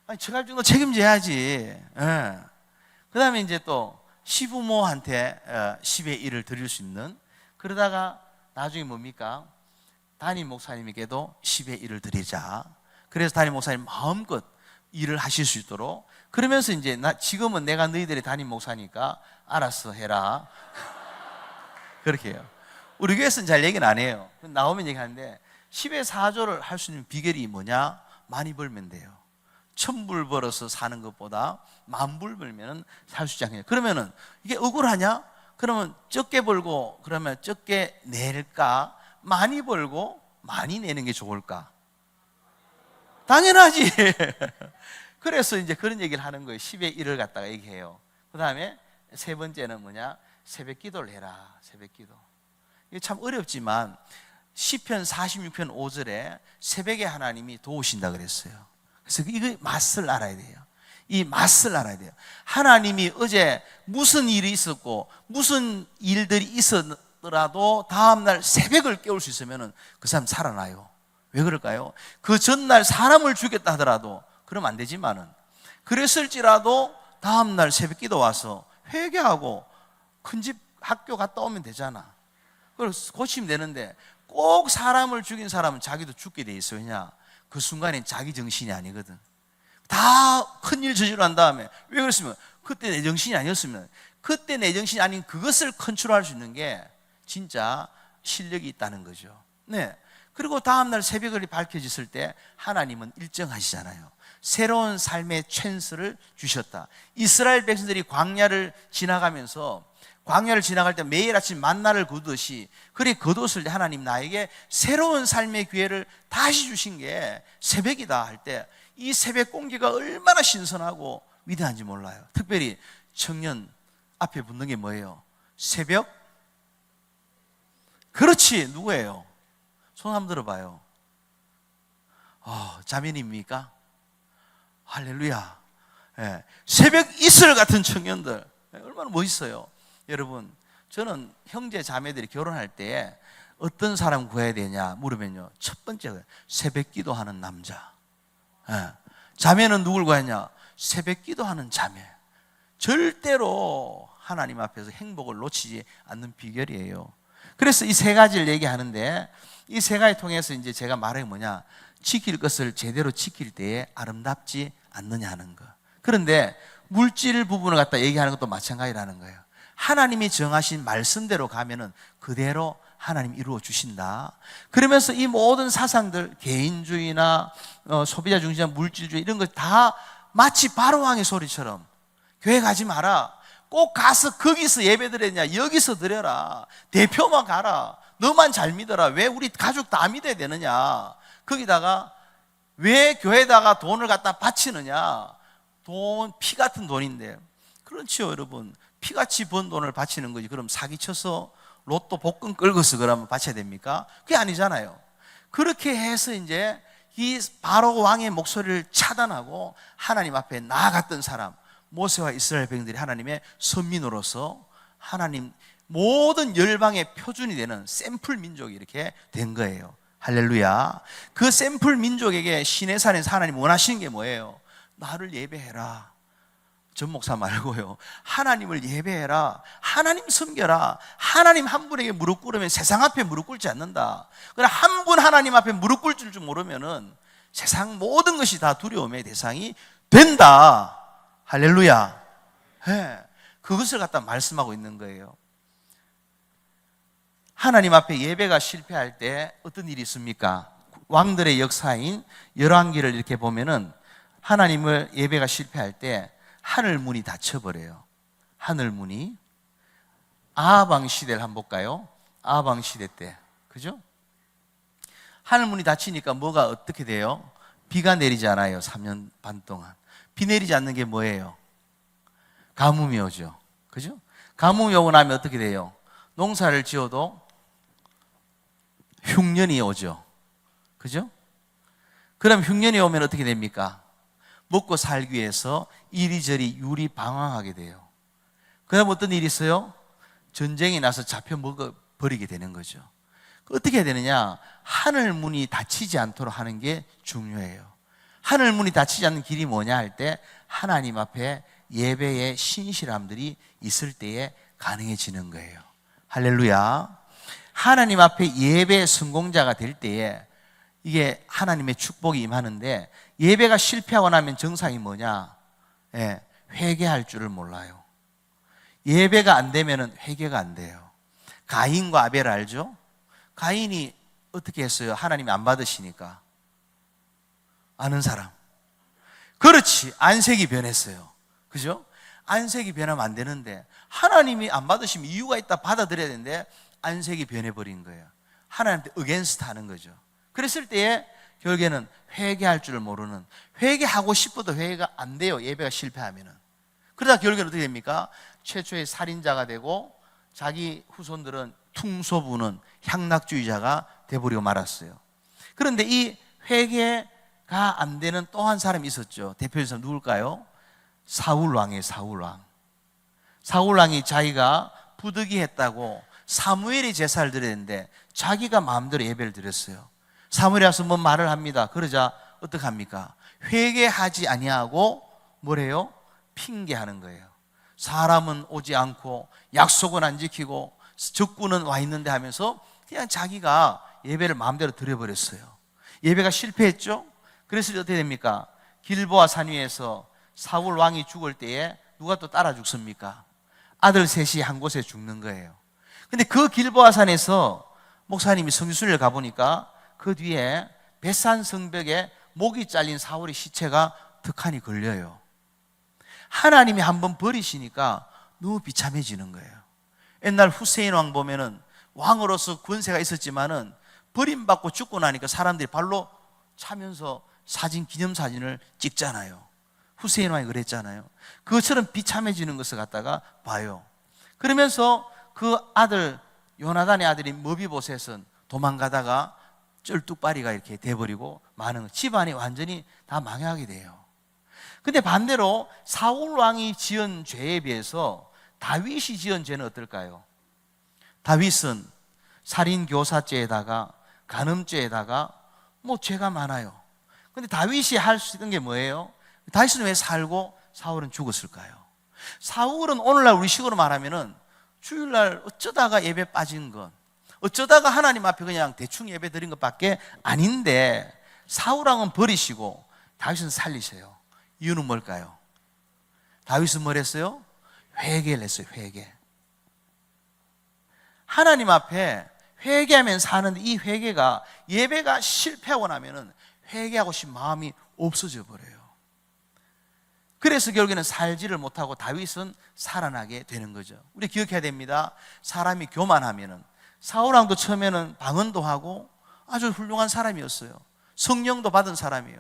Speaker 1: 아니, 처갓집도 책임져야지. 예. 그 다음에 이제 또 시부모한테 10의 1을 드릴 수 있는, 그러다가 나중에 뭡니까? 담임 목사님에게도 10의 1을 드리자. 그래서 담임 목사님 마음껏 일을 하실 수 있도록. 그러면서 이제 지금은 내가 너희들의 담임 목사니까 알아서 해라. 그렇게 해요. 우리 교회에서는 잘 얘기는 안 해요. 나오면 얘기하는데, 10의 4조를 할 수 있는 비결이 뭐냐? 많이 벌면 돼요. 1000불 벌어서 사는 것보다 10,000불 벌면 살 수 있지 않겠냐. 그러면은 이게 억울하냐? 그러면 적게 벌고 그러면 적게 낼까? 많이 벌고 많이 내는 게 좋을까? 당연하지. 그래서 이제 그런 얘기를 하는 거예요. 10의 1을 갖다가 얘기해요. 그 다음에 3번째는 뭐냐? 새벽 기도를 해라. 새벽 기도. 이게 참 어렵지만 시편 46편 5절에 새벽에 하나님이 도우신다 그랬어요. 그래서 이거 맛을 알아야 돼요. 이 맛을 알아야 돼요. 하나님이 어제 무슨 일이 있었고 무슨 일들이 있었더라도 다음날 새벽을 깨울 수 있으면 그 사람 살아나요. 왜 그럴까요? 그 전날 사람을 죽였다 하더라도 그러면 안 되지만은, 그랬을지라도 다음날 새벽 기도 와서 회개하고 큰 집 학교 갔다 오면 되잖아. 그걸 고치면 되는데, 꼭 사람을 죽인 사람은 자기도 죽게 돼 있어요. 왜냐? 그 순간엔 자기 정신이 아니거든. 다 큰일 저지르고 난 다음에, 왜 그랬으면 그때 내 정신이 아니었으면, 그때 내 정신이 아닌 그것을 컨트롤할 수 있는 게 진짜 실력이 있다는 거죠. 네. 그리고 다음날 새벽이 밝혀졌을 때 하나님은 일정하시잖아요. 새로운 삶의 찬스를 주셨다. 이스라엘 백성들이 광야를 지나가면서, 광야를 지나갈 때 매일 아침 만나를 거두듯이, 그래 거두었을 때 하나님 나에게 새로운 삶의 기회를 다시 주신 게 새벽이다 할 때, 이 새벽 공기가 얼마나 신선하고 위대한지 몰라요. 특별히 청년 앞에 붙는 게 뭐예요? 새벽? 그렇지. 누구예요? 손 한번 들어봐요. 자매님입니까? 할렐루야. 네. 새벽 이슬 같은 청년들, 얼마나 멋있어요. 여러분, 저는 형제 자매들이 결혼할 때 어떤 사람 구해야 되냐 물으면요, 첫 번째가 새벽 기도하는 남자. 자매는 누굴 구하냐? 새벽 기도하는 자매. 절대로 하나님 앞에서 행복을 놓치지 않는 비결이에요. 그래서 이 세 가지를 얘기하는데, 이 세 가지 통해서 이제 제가 말한 게 뭐냐, 지킬 것을 제대로 지킬 때에 아름답지 않느냐 하는 거. 그런데 물질 부분을 갖다 얘기하는 것도 마찬가지라는 거예요. 하나님이 정하신 말씀대로 가면은 그대로 하나님 이루어 주신다. 그러면서 이 모든 사상들, 개인주의나 소비자 중심적 물질주의 이런 것 다 마치 바로왕의 소리처럼, 교회 가지 마라, 꼭 가서 거기서 예배 드렸냐, 여기서 드려라, 대표만 가라, 너만 잘 믿어라, 왜 우리 가족 다 믿어야 되느냐, 거기다가 왜 교회에다가 돈을 갖다 바치느냐, 돈, 피 같은 돈인데. 그렇지요 여러분, 피같이 번 돈을 바치는 거지. 그럼 사기쳐서 로또 복권 끌고서 그러면 바쳐야 됩니까? 그게 아니잖아요. 그렇게 해서 이제 이 바로 왕의 목소리를 차단하고 하나님 앞에 나아갔던 사람, 모세와 이스라엘 백성들이 하나님의 선민으로서 하나님 모든 열방의 표준이 되는 샘플 민족이 이렇게 된 거예요. 할렐루야. 그 샘플 민족에게 시내산에서 하나님 원하시는 게 뭐예요? 나를 예배해라. 전 목사 말고요, 하나님을 예배해라, 하나님 섬겨라. 하나님 한 분에게 무릎 꿇으면 세상 앞에 무릎 꿇지 않는다. 그러나 한 분 하나님 앞에 무릎 꿇을 줄 모르면은 세상 모든 것이 다 두려움의 대상이 된다. 할렐루야. 네, 그것을 갖다 말씀하고 있는 거예요. 하나님 앞에 예배가 실패할 때 어떤 일이 있습니까? 왕들의 역사인 열왕기를 이렇게 보면은 하나님을 예배가 실패할 때 하늘 문이 닫혀버려요. 하늘 문이. 아하방 시대를 한번 볼까요? 아하방 시대 때, 그죠? 하늘 문이 닫히니까 뭐가 어떻게 돼요? 비가 내리지 않아요. 3년 반 동안. 비 내리지 않는 게 뭐예요? 가뭄이 오죠. 그죠? 가뭄이 오고 나면 어떻게 돼요? 농사를 지어도 흉년이 오죠. 그죠? 그럼 흉년이 오면 어떻게 됩니까? 먹고 살기 위해서 이리저리 유리방황하게 돼요. 그 다음 어떤 일이 있어요? 전쟁이 나서 잡혀 먹어버리게 되는 거죠. 어떻게 해야 되느냐? 하늘 문이 닫히지 않도록 하는 게 중요해요. 하늘 문이 닫히지 않는 길이 뭐냐 할 때, 하나님 앞에 예배의 신실함들이 있을 때에 가능해지는 거예요. 할렐루야. 하나님 앞에 예배 성공자가 될 때에 이게 하나님의 축복이 임하는데, 예배가 실패하고 나면 정상이 뭐냐? 예, 회개할 줄을 몰라요. 예배가 안 되면은 회개가 안 돼요. 가인과 아벨 알죠? 가인이 어떻게 했어요? 하나님이 안 받으시니까. 아는 사람. 그렇지, 안색이 변했어요. 그죠? 안색이 변하면 안 되는데, 하나님이 안 받으시면 이유가 있다 받아들여야 되는데 안색이 변해버린 거예요. 하나님한테 어게인스트 하는 거죠. 그랬을 때에 결국에는 회개할 줄을 모르는, 회개하고 싶어도 회개가 안 돼요. 예배가 실패하면은. 그러다 결국에는 어떻게 됩니까? 최초의 살인자가 되고 자기 후손들은 퉁소부는 향락주의자가 돼버리고 말았어요. 그런데 이 회개가 안 되는 또 한 사람이 있었죠. 대표적인 사람 누굴까요? 사울왕이에요. 사울왕. 사울왕이 자기가 부득이했다고 사무엘이 제사를 드렸는데 자기가 마음대로 예배를 드렸어요. 사무엘이 와서 뭐 말을 합니다. 그러자 어떡합니까? 회개하지 아니하고 뭐래요? 핑계하는 거예요. 사람은 오지 않고 약속은 안 지키고 적군은 와 있는데 하면서 그냥 자기가 예배를 마음대로 드려버렸어요. 예배가 실패했죠? 그래서 어떻게 됩니까? 길보아 산 위에서 사울 왕이 죽을 때에 누가 또 따라 죽습니까? 아들 셋이 한 곳에 죽는 거예요. 근데 그 길보아 산에서 목사님이 성지순례를 가보니까 그 뒤에 벳산 성벽에 목이 잘린 사울의 시체가 득하니 걸려요. 하나님이 한번 버리시니까 너무 비참해지는 거예요. 옛날 후세인 왕 보면은 왕으로서 권세가 있었지만은 버림받고 죽고 나니까 사람들이 발로 차면서 기념사진을 찍잖아요. 후세인 왕이 그랬잖아요. 그것처럼 비참해지는 것을 갖다가 봐요. 그러면서 그 아들 요나단의 아들인 머비보셋은 도망가다가 쩔뚝바리가 이렇게 돼버리고 많은 집안이 완전히 다 망하게 돼요. 근데 반대로 사울 왕이 지은 죄에 비해서 다윗이 지은 죄는 어떨까요? 다윗은 살인교사죄에다가 간음죄에다가 뭐 죄가 많아요. 근데 다윗이 할 수 있는 게 뭐예요? 다윗은 왜 살고 사울은 죽었을까요? 사울은 오늘날 우리 식으로 말하면은 주일날 어쩌다가 예배 빠진 것, 어쩌다가 하나님 앞에 그냥 대충 예배 드린 것밖에 아닌데 사울왕은 버리시고 다윗은 살리세요. 이유는 뭘까요? 다윗은 뭘 했어요? 회개를 했어요. 회개. 하나님 앞에 회개하면 사는데 이 회개가, 예배가 실패하고 나면은 회개하고 싶은 마음이 없어져 버려요. 그래서 결국에는 살지를 못하고 다윗은 살아나게 되는 거죠. 우리 기억해야 됩니다. 사람이 교만하면은, 사울왕도 처음에는 방언도 하고 아주 훌륭한 사람이었어요. 성령도 받은 사람이에요.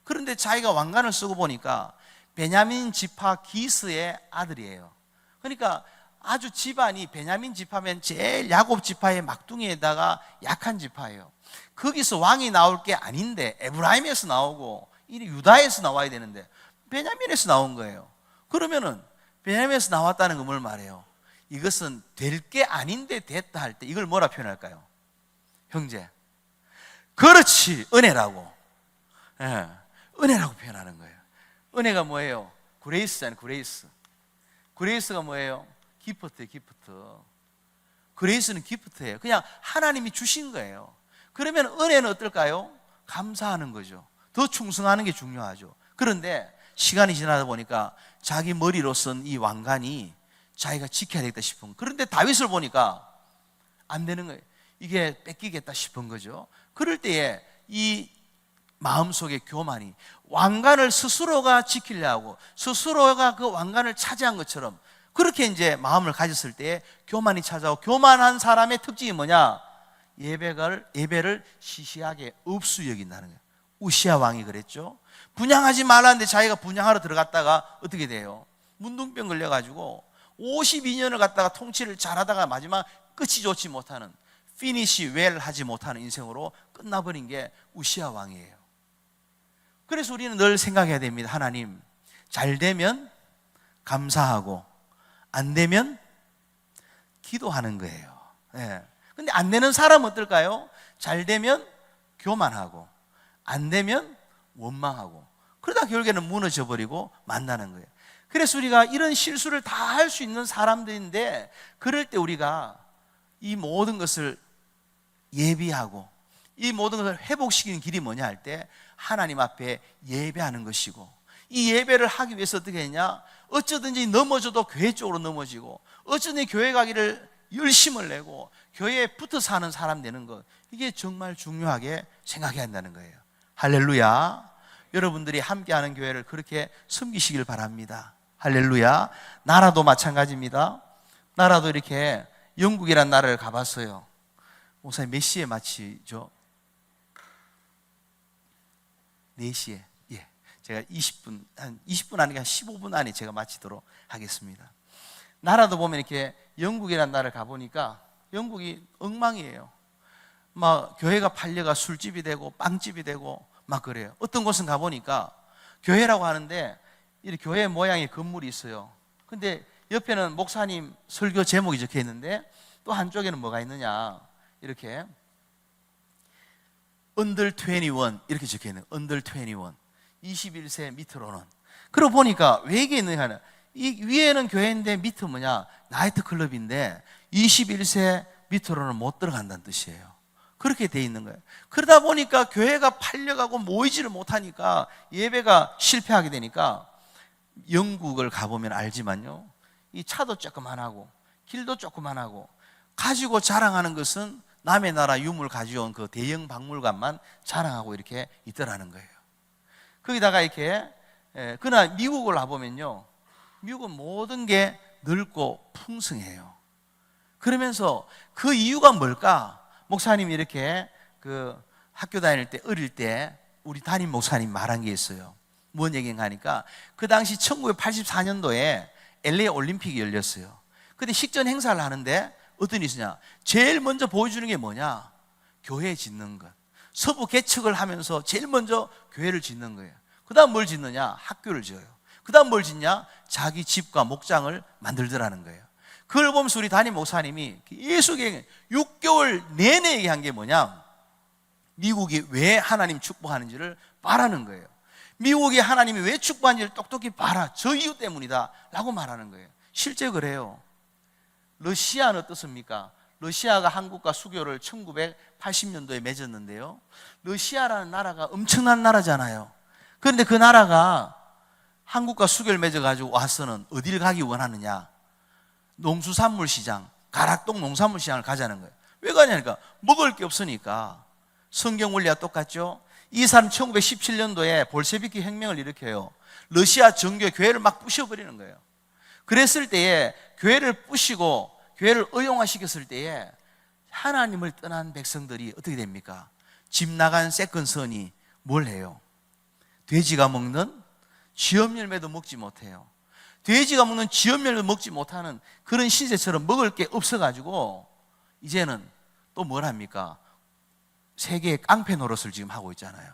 Speaker 1: 그런데 자기가 왕관을 쓰고 보니까 베냐민 지파 기스의 아들이에요. 그러니까 아주 집안이, 베냐민 지파면 제일 야곱 지파의 막둥이에다가 약한 지파예요. 거기서 왕이 나올 게 아닌데 에브라임에서 나오고 이 유다에서 나와야 되는데 베냐민에서 나온 거예요. 그러면은 베냐민에서 나왔다는 건 뭘 말해요? 이것은 될 게 아닌데 됐다 할 때 이걸 뭐라 표현할까요? 형제, 그렇지, 은혜라고. 예, 은혜라고 표현하는 거예요. 은혜가 뭐예요? 그레이스잖아요. 그레이스. 그레이스가 뭐예요? 기프트예요. 기프트. 그레이스는 기프트예요. 그냥 하나님이 주신 거예요. 그러면 은혜는 어떨까요? 감사하는 거죠. 더 충성하는 게 중요하죠. 그런데 시간이 지나다 보니까 자기 머리로 쓴 이 왕관이 자기가 지켜야 되겠다 싶은 거예요. 그런데 다윗을 보니까 안 되는 거예요. 이게 뺏기겠다 싶은 거죠. 그럴 때에 이 마음속의 교만이, 왕관을 스스로가 지키려고 스스로가 그 왕관을 차지한 것처럼 그렇게 이제 마음을 가졌을 때에 교만이 찾아오고, 교만한 사람의 특징이 뭐냐? 예배를 시시하게 없수 여긴다는 거예요. 우시야 왕이 그랬죠. 분향하지 말라는데 자기가 분향하러 들어갔다가 어떻게 돼요? 문둥병 걸려가지고 52년을 갖다가 통치를 잘하다가 마지막 끝이 좋지 못하는, 피니시 웰 하지 못하는 인생으로 끝나버린 게 우시야 왕이에요. 그래서 우리는 늘 생각해야 됩니다. 하나님, 잘 되면 감사하고 안 되면 기도하는 거예요. 예. 근데 안 되는 사람은 어떨까요? 잘 되면 교만하고 안 되면 원망하고, 그러다 결국에는 무너져 버리고 만나는 거예요. 그래서 우리가 이런 실수를 다 할 수 있는 사람들인데, 그럴 때 우리가 이 모든 것을 예비하고 이 모든 것을 회복시키는 길이 뭐냐 할 때 하나님 앞에 예배하는 것이고, 이 예배를 하기 위해서 어떻게 했냐? 어쩌든지 넘어져도 교회 쪽으로 넘어지고, 어쩌든지 교회 가기를 열심을 내고 교회에 붙어 사는 사람 되는 것, 이게 정말 중요하게 생각해야 한다는 거예요. 할렐루야. 여러분들이 함께하는 교회를 그렇게 섬기시길 바랍니다. 할렐루야. 나라도 마찬가지입니다. 나라도 이렇게 영국이라는 나라를 가봤어요. 목사님 몇 시에 마치죠? 4시에. 예. 제가 한 20분 아니고 한 15분 안에 제가 마치도록 하겠습니다. 나라도 보면 이렇게 영국이라는 나라를 가보니까 영국이 엉망이에요. 막 교회가 팔려가 술집이 되고 빵집이 되고 막 그래요. 어떤 곳은 가보니까 교회라고 하는데 이 교회 모양의 건물이 있어요. 근데 옆에는 목사님 설교 제목이 적혀 있는데 또 한쪽에는 뭐가 있느냐, 이렇게 Under 21 이렇게 적혀 있는, Under 21, 21세 밑으로는. 그러고 보니까 왜 이게 있느냐 하면, 이 위에는 교회인데 밑은 뭐냐, 나이트클럽인데 21세 밑으로는 못 들어간다는 뜻이에요. 그렇게 돼 있는 거예요. 그러다 보니까 교회가 팔려가고 모이지를 못하니까 예배가 실패하게 되니까, 영국을 가보면 알지만요, 이 차도 조그만하고 길도 조그만하고 가지고 자랑하는 것은 남의 나라 유물 가져온 그 대형 박물관만 자랑하고 이렇게 있더라는 거예요. 거기다가 이렇게, 그러나 미국을 가보면요, 미국은 모든 게 넓고 풍성해요. 그러면서 그 이유가 뭘까? 목사님이 이렇게 그 학교 다닐 때, 어릴 때 우리 담임 목사님 말한 게 있어요. 뭔 얘기인가 하니까, 그 당시 1984년도에 LA 올림픽이 열렸어요. 근데 식전 행사를 하는데 어떤 일이 있으냐, 제일 먼저 보여주는 게 뭐냐, 교회 짓는 것. 서부 개척을 하면서 제일 먼저 교회를 짓는 거예요. 그 다음 뭘 짓느냐, 학교를 지어요. 그 다음 뭘 짓냐, 자기 집과 목장을 만들더라는 거예요. 그걸 보면서 우리 담임 목사님이 예수에게 6개월 내내 얘기한 게 뭐냐, 미국이 왜 하나님 축복하는지를 말하는 거예요. 미국이 하나님이 왜 축복한지를 똑똑히 봐라. 저 이유 때문이다 라고 말하는 거예요. 실제 그래요. 러시아는 어떻습니까? 러시아가 한국과 수교를 1980년도에 맺었는데요, 러시아라는 나라가 엄청난 나라잖아요. 그런데 그 나라가 한국과 수교를 맺어가지고 와서는 어디를 가기 원하느냐? 농수산물 시장, 가락동 농산물 시장을 가자는 거예요. 왜 가냐니까 먹을 게 없으니까. 성경 원리와 똑같죠? 이 사람 1917년도에 볼셰비키 혁명을 일으켜요. 러시아 정교회 교회를 막 부셔버리는 거예요. 그랬을 때에 교회를 부시고 교회를 의용화시켰을 때에 하나님을 떠난 백성들이 어떻게 됩니까? 집 나간 세컨선이 뭘 해요? 돼지가 먹는 쥐염 열매도 먹지 못해요. 돼지가 먹는 쥐염 열매도 먹지 못하는 그런 시대처럼 먹을 게 없어가지고 이제는 또 뭘 합니까? 세계의 깡패 노릇을 지금 하고 있잖아요.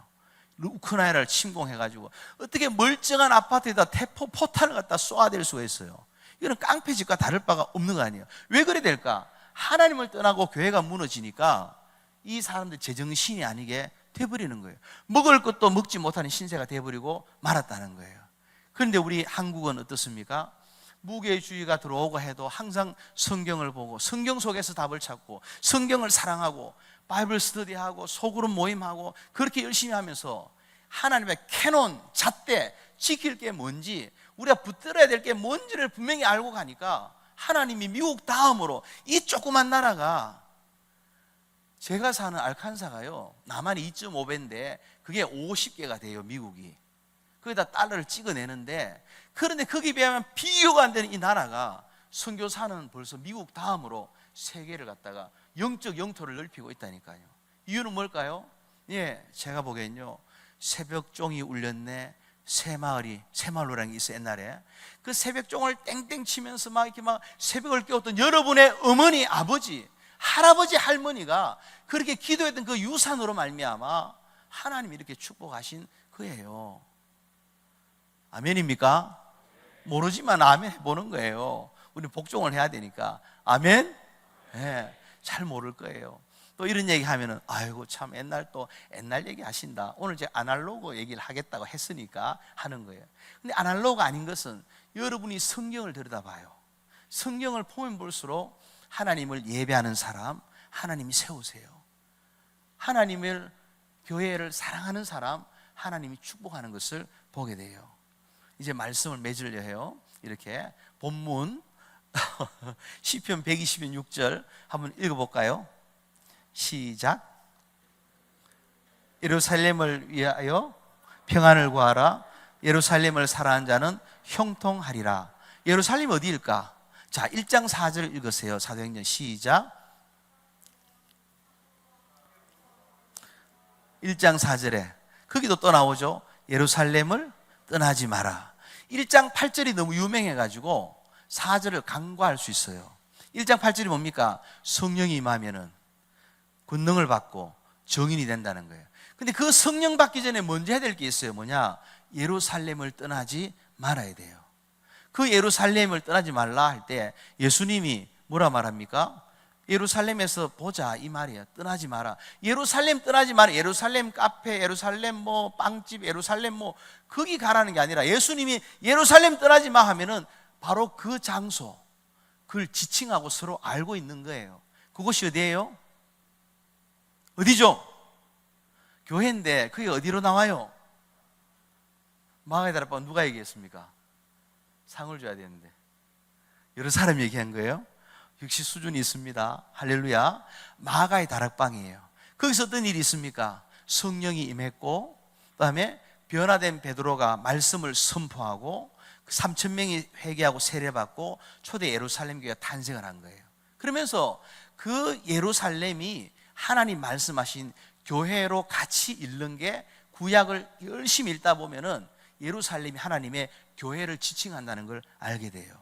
Speaker 1: 우크라이나를 침공해가지고 어떻게 멀쩡한 아파트에다 포탄을 갖다 쏘아댈 수가 있어요. 이거는 깡패짓과 다를 바가 없는 거 아니에요. 왜 그래 될까? 하나님을 떠나고 교회가 무너지니까 이 사람들 제정신이 아니게 돼버리는 거예요. 먹을 것도 먹지 못하는 신세가 돼버리고 말았다는 거예요. 그런데 우리 한국은 어떻습니까? 무교회주의가 들어오고 해도 항상 성경을 보고 성경 속에서 답을 찾고 성경을 사랑하고 바이블 스터디하고 소그룹 모임하고 그렇게 열심히 하면서 하나님의 캐논, 잣대 지킬 게 뭔지, 우리가 붙들어야 될 게 뭔지를 분명히 알고 가니까 하나님이 미국 다음으로 이 조그만 나라가, 제가 사는 알칸사가요 남한이 2.5배인데 그게 50개가 돼요. 미국이 거기다 달러를 찍어내는데, 그런데 거기에 비하면 비교가 안 되는 이 나라가 선교사는 벌써 미국 다음으로 세계를 갖다가 영적 영토를 넓히고 있다니까요. 이유는 뭘까요? 예, 제가 보기엔요, 새벽종이 울렸네, 새마을이라는 게 있어. 옛날에 그 새벽종을 땡땡 치면서 막 이렇게 막 새벽을 깨웠던 여러분의 어머니, 아버지, 할아버지, 할머니가 그렇게 기도했던 그 유산으로 말미암아 하나님이 이렇게 축복하신 거예요. 아멘입니까? 모르지만 아멘 해보는 거예요. 우리는 복종을 해야 되니까. 아멘? 네, 잘 모를 거예요. 또 이런 얘기 하면은 아이고 참 옛날 얘기 하신다. 오늘 이제 아날로그 얘기를 하겠다고 했으니까 하는 거예요. 근데 아날로그가 아닌 것은 여러분이 성경을 들여다봐요. 성경을 보면 볼수록 하나님을 예배하는 사람 하나님이 세우세요. 하나님을, 교회를 사랑하는 사람 하나님이 축복하는 것을 보게 돼요. 이제 말씀을 맺으려 해요. 이렇게 본문 시편 120편 6절 한번 읽어볼까요? 시작. 예루살렘을 위하여 평안을 구하라. 예루살렘을 사랑하는 자는 형통하리라. 예루살렘이 어디일까? 자, 1장 4절 읽으세요. 사도행전 시작. 1장 4절에 거기도 또 나오죠. 예루살렘을 떠나지 마라. 1장 8절이 너무 유명해가지고 4절을 간과할 수 있어요. 1장 8절이 뭡니까? 성령이 임하면은 권능을 받고 정인이 된다는 거예요. 근데 그 성령 받기 전에 먼저 해야 될 게 있어요. 뭐냐? 예루살렘을 떠나지 말아야 돼요. 그 예루살렘을 떠나지 말라 할 때 예수님이 뭐라 말합니까? 예루살렘에서 보자 이 말이에요. 떠나지 마라. 예루살렘 떠나지 마라. 예루살렘 카페, 예루살렘 뭐 빵집, 예루살렘 뭐 거기 가라는 게 아니라 예수님이 예루살렘 떠나지 마 하면은 바로 그 장소, 그걸 지칭하고 서로 알고 있는 거예요. 그곳이 어디예요? 어디죠? 교회인데 그게 어디로 나와요? 마가의 다락방 누가 얘기했습니까? 상을 줘야 되는데 여러 사람이 얘기한 거예요. 역시 수준이 있습니다. 할렐루야. 마가의 다락방이에요. 거기서 어떤 일이 있습니까? 성령이 임했고, 그 다음에 변화된 베드로가 말씀을 선포하고 3,000명이 회개하고 세례받고 초대 예루살렘 교회가 탄생을 한 거예요. 그러면서 그 예루살렘이 하나님 말씀하신 교회로 같이 읽는 게, 구약을 열심히 읽다 보면은 예루살렘이 하나님의 교회를 지칭한다는 걸 알게 돼요.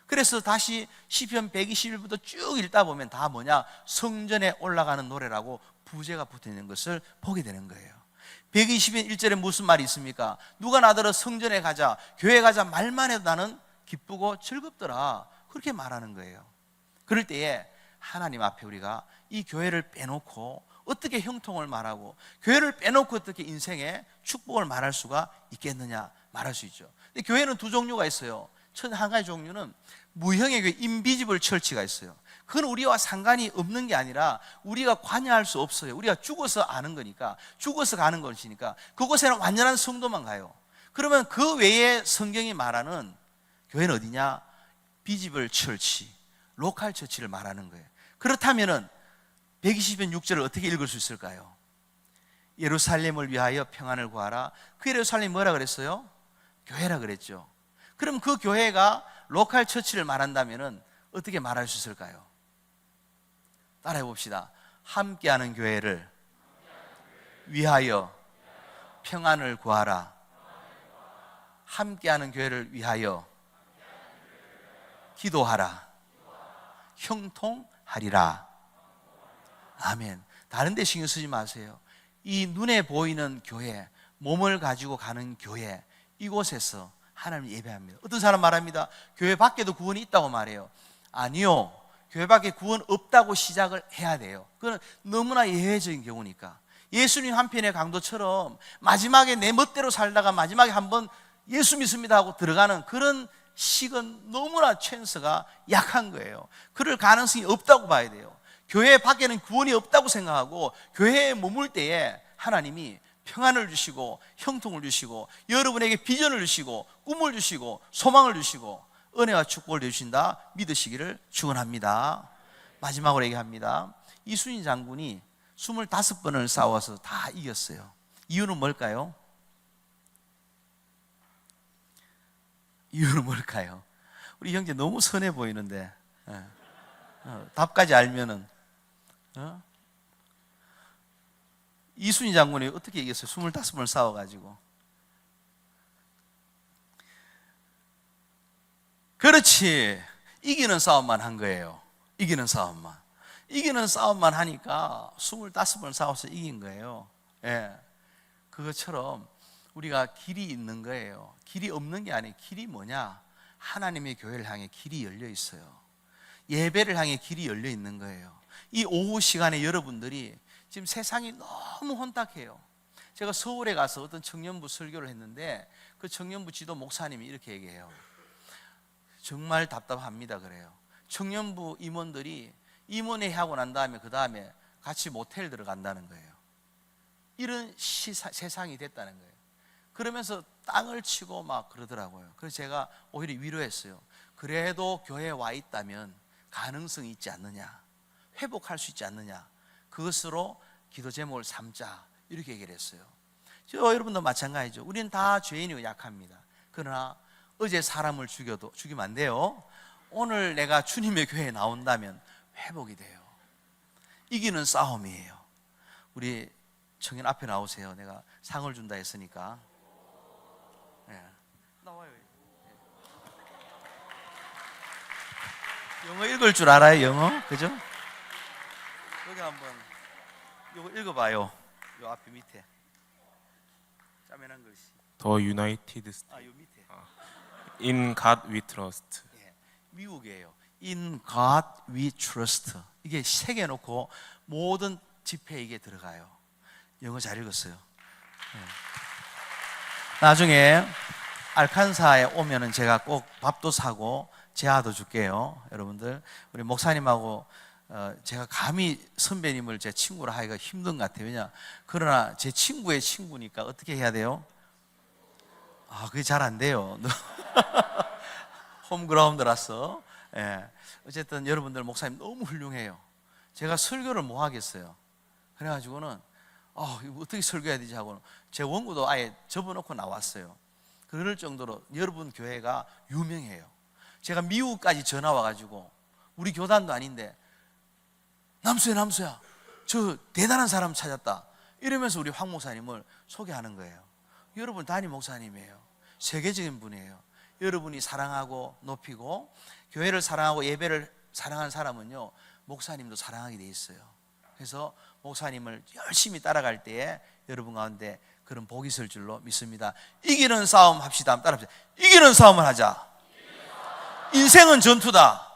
Speaker 1: 그래서 다시 시편 121부터 쭉 읽다 보면 다 뭐냐? 성전에 올라가는 노래라고 부제가 붙어 있는 것을 보게 되는 거예요. 120편 1절에 무슨 말이 있습니까? 누가 나더러 성전에 가자, 교회 가자 말만 해도 나는 기쁘고 즐겁더라. 그렇게 말하는 거예요. 그럴 때에 하나님 앞에 우리가 이 교회를 빼놓고 어떻게 형통을 말하고 교회를 빼놓고 어떻게 인생의 축복을 말할 수가 있겠느냐, 말할 수 있죠. 근데 교회는 두 종류가 있어요. 첫 한 가지 종류는 무형의 교회, 인비지블 철치가 있어요. 그건 우리와 상관이 없는 게 아니라 우리가 관여할 수 없어요. 우리가 죽어서 아는 거니까, 죽어서 가는 것이니까 그곳에는 완전한 성도만 가요. 그러면 그 외에 성경이 말하는 교회는 어디냐? 비지블 철치, 로컬 처치를 말하는 거예요. 그렇다면은 120편 6절을 어떻게 읽을 수 있을까요? 예루살렘을 위하여 평안을 구하라. 그 예루살렘이 뭐라 그랬어요? 교회라 그랬죠. 그럼 그 교회가 로컬 처치를 말한다면은 어떻게 말할 수 있을까요? 따라해 봅시다. 함께하는 교회를 위하여 평안을 구하라. 함께하는 교회를 위하여 기도하라. 형통하리라. 아멘. 다른 데 신경 쓰지 마세요. 이 눈에 보이는 교회, 몸을 가지고 가는 교회, 이곳에서 하나님 예배합니다. 어떤 사람 말합니다. 교회 밖에도 구원이 있다고 말해요. 아니요. 교회 밖에 구원 없다고 시작을 해야 돼요. 그건 너무나 예외적인 경우니까. 예수님 한편의 강도처럼 마지막에 내 멋대로 살다가 마지막에 한번 예수 믿습니다 하고 들어가는 그런 식은 너무나 찬스가 약한 거예요. 그럴 가능성이 없다고 봐야 돼요. 교회 밖에는 구원이 없다고 생각하고 교회에 머물 때에 하나님이 평안을 주시고 형통을 주시고 여러분에게 비전을 주시고 꿈을 주시고 소망을 주시고 은혜와 축복을 주신다 믿으시기를 축원합니다. 마지막으로 얘기합니다. 이순신 장군이 25번을 싸워서 다 이겼어요. 이유는 뭘까요? 이유는 뭘까요? 우리 형제 너무 선해 보이는데 답까지 알면은 이순신 장군이 어떻게 이겼어요? 25번을 싸워가지고. 그렇지, 이기는 싸움만 한 거예요. 이기는 싸움만 하니까 25번 싸워서 이긴 거예요. 예. 그것처럼 우리가 길이 있는 거예요. 길이 없는 게 아니에요. 길이 뭐냐? 하나님의 교회를 향해 길이 열려 있어요. 예배를 향해 길이 열려 있는 거예요. 이 오후 시간에 여러분들이 지금 세상이 너무 혼탁해요. 제가 서울에 가서 어떤 청년부 설교를 했는데 그 청년부 지도 목사님이 이렇게 얘기해요. 정말 답답합니다 그래요. 청년부 임원들이 임원회 하고 난 다음에 그 다음에 같이 모텔 들어간다는 거예요. 이런 세상이 됐다는 거예요. 그러면서 땅을 치고 막 그러더라고요. 그래서 제가 오히려 위로했어요. 그래도 교회에 와 있다면 가능성이 있지 않느냐, 회복할 수 있지 않느냐, 그것으로 기도 제목을 삼자, 이렇게 얘기를 했어요. 여러분도 마찬가지죠. 우리는 다 죄인이고 약합니다. 그러나 어제 사람을 죽이면 안 돼요. 오늘 내가 주님의 교회에 나온다면 회복이 돼요. 이기는 싸움이에요. 우리 청년 앞에 나오세요. 내가 상을 준다 했으니까. 네. 나와요. 영어 읽을 줄 알아요? 영어? 그죠? 여기 한번 이거 읽어봐요. 요 앞에 밑에 짜면한 글씨.
Speaker 2: The United States.
Speaker 1: 요 밑에.
Speaker 2: In God we trust.
Speaker 1: 예, 미국이에요. In God we trust. 이게 새겨놓고 모든 집회에 이게 들어가요. 영어 잘 읽었어요. 예. 나중에 알칸사에 오면은 제가 꼭 밥도 사고 제아도 줄게요. 여러분들, 우리 목사님하고 제가 감히 선배님을 제 친구로 하기가 힘든 것 같아요. 왜냐? 그러나 제 친구의 친구니까 어떻게 해야 돼요? 그게 잘 안 돼요. 홈그라운드라서. 예. 어쨌든 여러분들 목사님 너무 훌륭해요. 제가 설교를 뭐 하겠어요. 그래가지고는 이거 어떻게 설교해야 되지 하고는 제 원고도 아예 접어놓고 나왔어요. 그럴 정도로 여러분 교회가 유명해요. 제가 미국까지 전화 와가지고 우리 교단도 아닌데 남수야 저 대단한 사람 찾았다 이러면서 우리 황 목사님을 소개하는 거예요. 여러분 담임 목사님이에요. 세계적인 분이에요. 여러분이 사랑하고 높이고 교회를 사랑하고 예배를 사랑하는 사람은요 목사님도 사랑하게 돼 있어요. 그래서 목사님을 열심히 따라갈 때에 여러분 가운데 그런 복이 있을 줄로 믿습니다. 이기는 싸움 합시다. 따라합시다. 이기는 싸움을 하자. 인생은 전투다.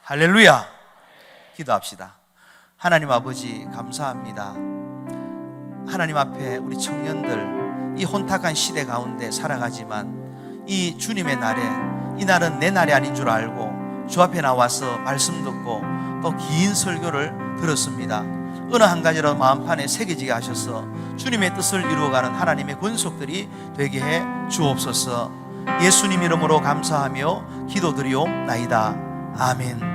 Speaker 1: 할렐루야. 기도합시다. 하나님 아버지 감사합니다. 하나님 앞에 우리 청년들 이 혼탁한 시대 가운데 살아가지만 이 주님의 날에, 이 날은 내 날이 아닌 줄 알고 주 앞에 나와서 말씀 듣고 또 긴 설교를 들었습니다. 어느 한 가지라도 마음판에 새겨지게 하셔서 주님의 뜻을 이루어가는 하나님의 권속들이 되게 해 주옵소서. 예수님 이름으로 감사하며 기도드리옵나이다. 아멘.